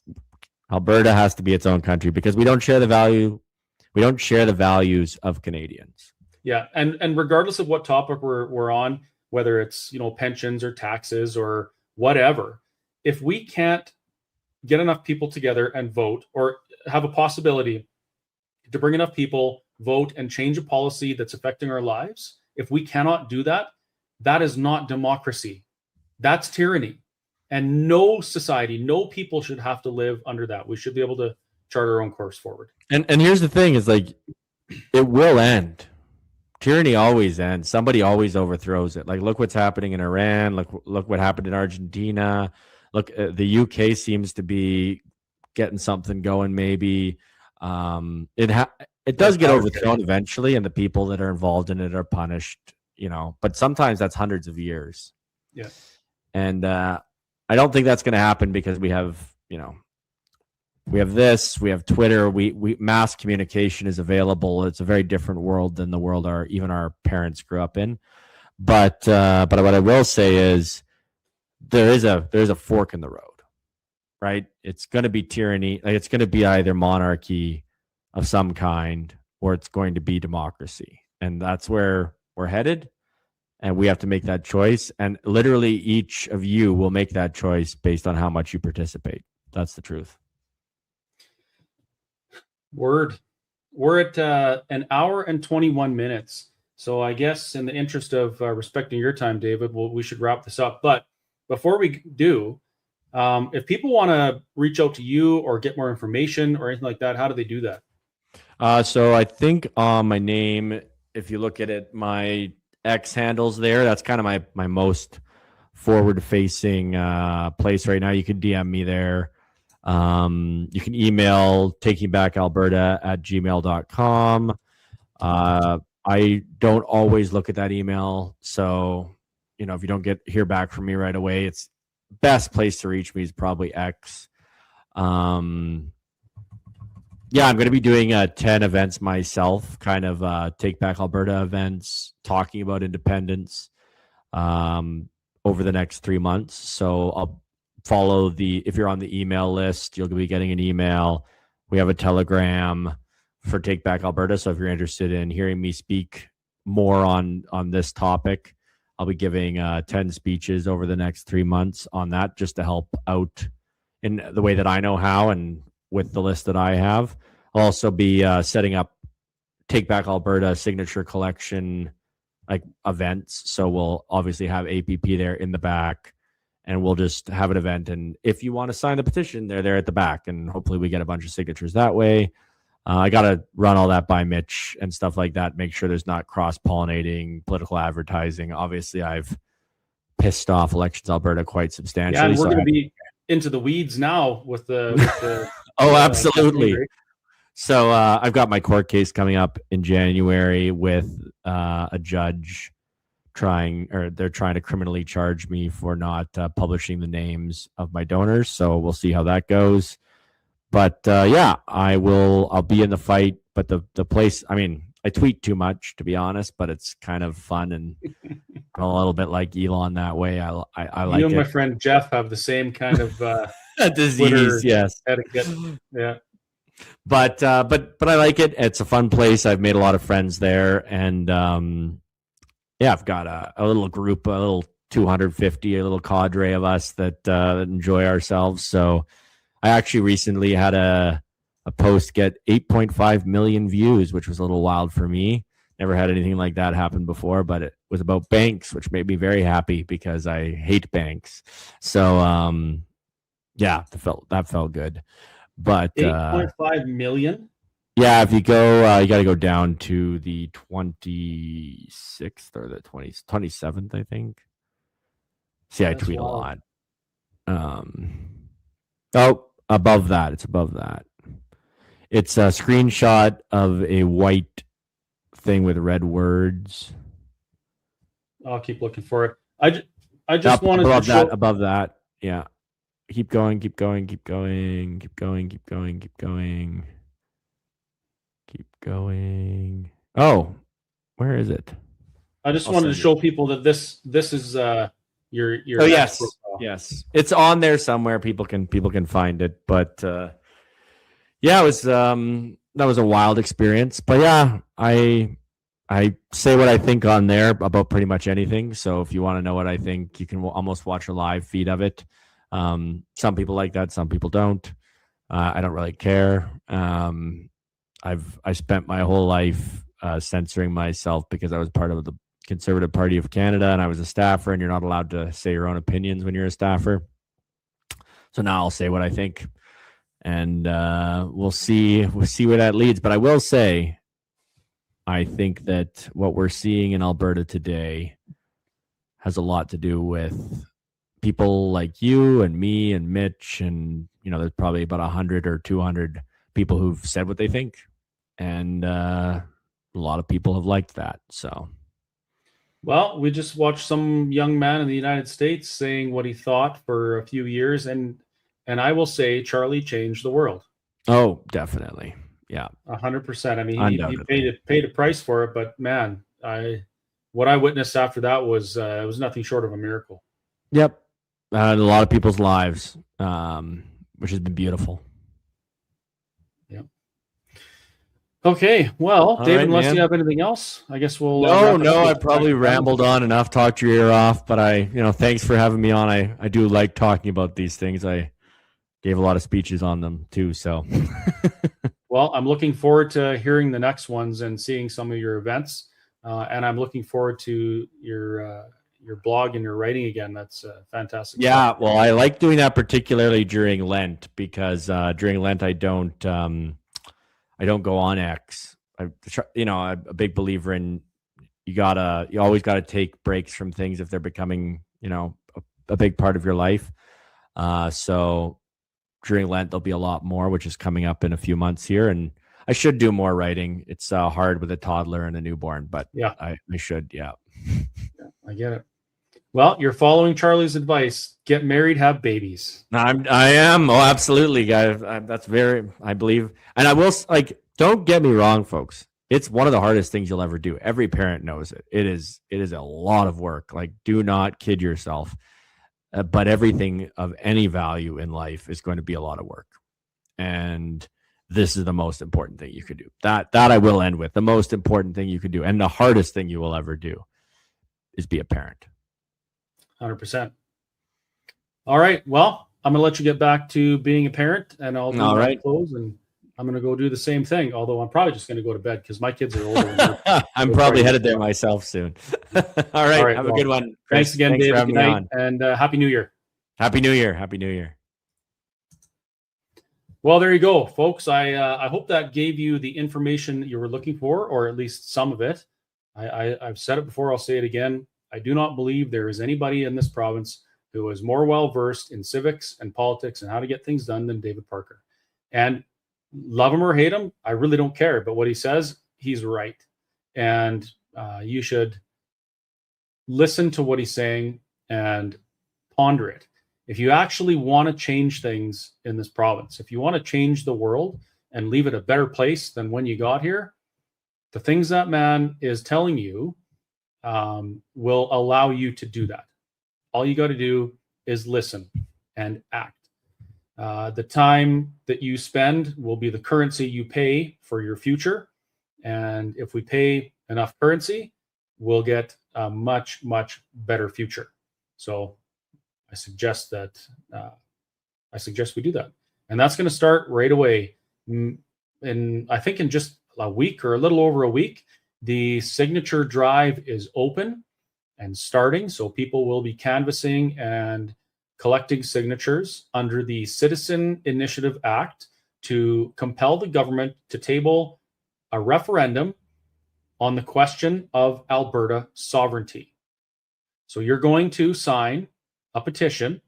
Speaker 2: Alberta has to be its own country because we don't share the value. We don't share the values of Canadians.
Speaker 1: Yeah, and regardless of what topic we're on, whether it's pensions or taxes or whatever, if we can't get enough people together and vote, or have a possibility to bring enough people, vote, and change a policy that's affecting our lives, if we cannot do that, that is not democracy. That's tyranny. And no society, no people should have to live under that. We should be able to chart our own course forward.
Speaker 2: And here's the thing is, like, it will end. Tyranny always ends. Somebody always overthrows it. Like, look what's happening in Iran. Look what happened in Argentina. Look, the UK seems to be getting something going. Maybe it does get overthrown eventually, and the people that are involved in it are punished. But sometimes that's hundreds of years.
Speaker 1: Yeah,
Speaker 2: and I don't think that's going to happen because we have we have Twitter. We mass communication is available. It's a very different world than the world even our parents grew up in. But what I will say is there's a fork in the road, right? It's going to be tyranny. Like, it's going to be either monarchy of some kind or it's going to be democracy, and that's where we're headed. And we have to make that choice. And literally each of you will make that choice based on how much you participate. That's the truth.
Speaker 1: Word. We're at an hour and 21 minutes. So I guess in the interest of respecting your time, David, we should wrap this up. But before we do, If people want to reach out to you or get more information or anything like that, how do they do that?
Speaker 2: So I think on my name, if you look at it, my X handles there, that's kind of my most forward facing place right now. You can DM me there. You can email takingbackalberta@gmail.com. I don't always look at that email. So, if you don't hear back from me right away, it's best place to reach me is probably X. Yeah, I'm going to be doing 10 events myself, kind of Take Back Alberta events, talking about independence over the next 3 months. So I'll follow if you're on the email list, you'll be getting an email. We have a Telegram for Take Back Alberta. So if you're interested in hearing me speak more on this topic, I'll be giving 10 speeches over the next 3 months on that, just to help out in the way that I know how and with the list that I have. I'll also be setting up Take Back Alberta signature collection like events. So we'll obviously have APP there in the back, and we'll just have an event. And if you want to sign the petition, they're there at the back, and hopefully we get a bunch of signatures that way. I got to run all that by Mitch and stuff like that. Make sure there's not cross-pollinating political advertising. Obviously, I've pissed off Elections Alberta quite substantially.
Speaker 1: Yeah, and we're going to be into the weeds now with the
Speaker 2: oh, absolutely. So I've got my court case coming up in January with a judge they're trying to criminally charge me for not publishing the names of my donors. So we'll see how that goes. But yeah, I'll be in the fight. But the place, I mean, I tweet too much, to be honest, but it's kind of fun and I'm a little bit like Elon that way. I like
Speaker 1: you
Speaker 2: it.
Speaker 1: And my friend Jeff have the same kind of
Speaker 2: disease, yes,
Speaker 1: etiquette. Yeah.
Speaker 2: But I like it. It's a fun place. I've made a lot of friends there, and yeah, I've got a little group, a little 250, a little cadre of us that enjoy ourselves. So I actually recently had a post get 8.5 million views, which was a little wild for me. Never had anything like that happen before, but it was about banks, which made me very happy because I hate banks. So yeah, that felt good. But
Speaker 1: 8.5 million.
Speaker 2: Yeah, if you go, you got to go down to the 26th or the 27th, I think. See, I tweet wild. A lot. Oh, above that. It's above that. It's a screenshot of a white thing with red words.
Speaker 1: I'll keep looking for it. I just wanted
Speaker 2: above
Speaker 1: to show
Speaker 2: above that. Yeah. Keep going, keep going, keep going, keep going, keep going, keep going. Keep going. Oh, where is it?
Speaker 1: I just wanted to show people that this is your
Speaker 2: Oh yes, profile. Yes. It's on there somewhere. People can find it. But yeah, it was that was a wild experience. But yeah, I say what I think on there about pretty much anything. So if you want to know what I think, you can almost watch a live feed of it. Some people like that, some people don't. I don't really care. I spent my whole life censoring myself because I was part of the Conservative Party of Canada and I was a staffer, and you're not allowed to say your own opinions when you're a staffer. So now I'll say what I think, and we'll see where that leads. But I will say, I think that what we're seeing in Alberta today has a lot to do with people like you and me and Mitch, and there's probably about 100 or 200 people who've said what they think, and a lot of people have liked that. So,
Speaker 1: well, we just watched some young man in the United States saying what he thought for a few years, and I will say Charlie changed the world.
Speaker 2: Oh, definitely, yeah,
Speaker 1: 100%. I mean, he paid a price for it, but man, what I witnessed after that was it was nothing short of a miracle.
Speaker 2: Yep, a lot of people's lives, which has been beautiful.
Speaker 1: Okay, well, David, unless you have anything else, I guess we'll.
Speaker 2: No, I probably rambled on enough, talked your ear off, but thanks for having me on. I do like talking about these things. I gave a lot of speeches on them too, so.
Speaker 1: Well, I'm looking forward to hearing the next ones and seeing some of your events, and I'm looking forward to your your blog and your writing again. That's fantastic.
Speaker 2: Yeah,
Speaker 1: stuff.
Speaker 2: well, I like doing that particularly during Lent because during Lent I don't go on X. I'm a big believer in you always gotta take breaks from things if they're becoming a big part of your life. So during Lent there'll be a lot more, which is coming up in a few months here, and I should do more writing. It's hard with a toddler and a newborn, but
Speaker 1: yeah,
Speaker 2: I should. Yeah,
Speaker 1: I get it. Well, you're following Charlie's advice. Get married, have babies.
Speaker 2: I am. Oh, absolutely, guys. That's I believe, and I will don't get me wrong, folks. It's one of the hardest things you'll ever do. Every parent knows it. It is a lot of work. Like, do not kid yourself. But everything of any value in life is going to be a lot of work, and this is the most important thing you could do. That I will end with. The most important thing you could do, and the hardest thing you will ever do, is be a parent.
Speaker 1: 100%. All right. Well, I'm going to let you get back to being a parent, and I'll do my clothes, and I'm going to go do the same thing. Although I'm probably just going to go to bed because my kids are older.
Speaker 2: I'm probably headed there myself soon. All right. Have a good one.
Speaker 1: Thanks again, David. Good night, and Happy New Year.
Speaker 2: Happy New Year. Happy New Year.
Speaker 1: Well, there you go, folks. I hope that gave you the information that you were looking for, or at least some of it. I've said it before. I'll say it again. I do not believe there is anybody in this province who is more well-versed in civics and politics and how to get things done than David Parker. And love him or hate him, I really don't care. But what he says, he's right. And you should listen to what he's saying and ponder it. If you actually want to change things in this province, if you want to change the world and leave it a better place than when you got here, the things that man is telling you will allow you to do that. All you got to do is listen and act. The time that you spend will be the currency you pay for your future. And if we pay enough currency, we'll get a much, much better future. So I suggest we do that. And that's going to start right away. I think in just a week or a little over a week, the signature drive is open and starting. So people will be canvassing and collecting signatures under the Citizen Initiative Act to compel the government to table a referendum on the question of Alberta sovereignty. So you're going to sign a petition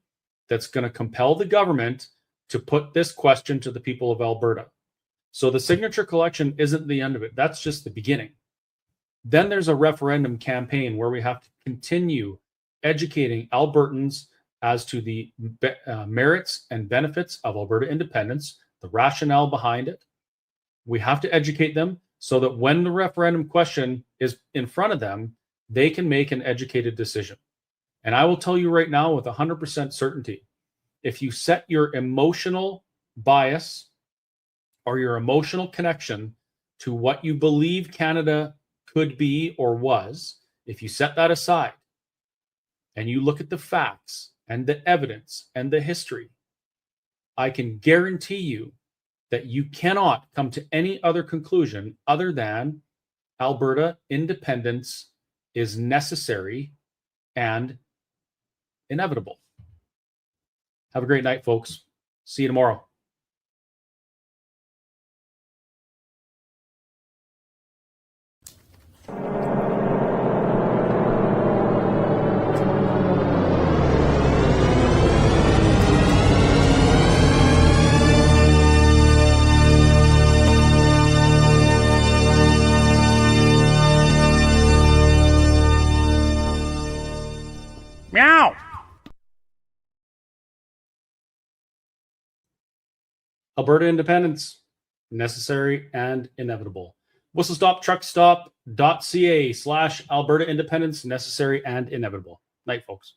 Speaker 1: that's going to compel the government to put this question to the people of Alberta. So the signature collection isn't the end of it. That's just the beginning. Then there's a referendum campaign where we have to continue educating Albertans as to the merits and benefits of Alberta independence, the rationale behind it. We have to educate them so that when the referendum question is in front of them, they can make an educated decision. And I will tell you right now with 100% certainty, if you set your emotional bias or your emotional connection to what you believe Canada could be or was, if you set that aside and you look at the facts and the evidence and the history, I can guarantee you that you cannot come to any other conclusion other than Alberta independence is necessary and inevitable. Have a great night, folks. See you tomorrow. Meow. Alberta independence, necessary and inevitable. Whistlestoptruckstop.ca/Alberta independence, necessary and inevitable. Night, folks.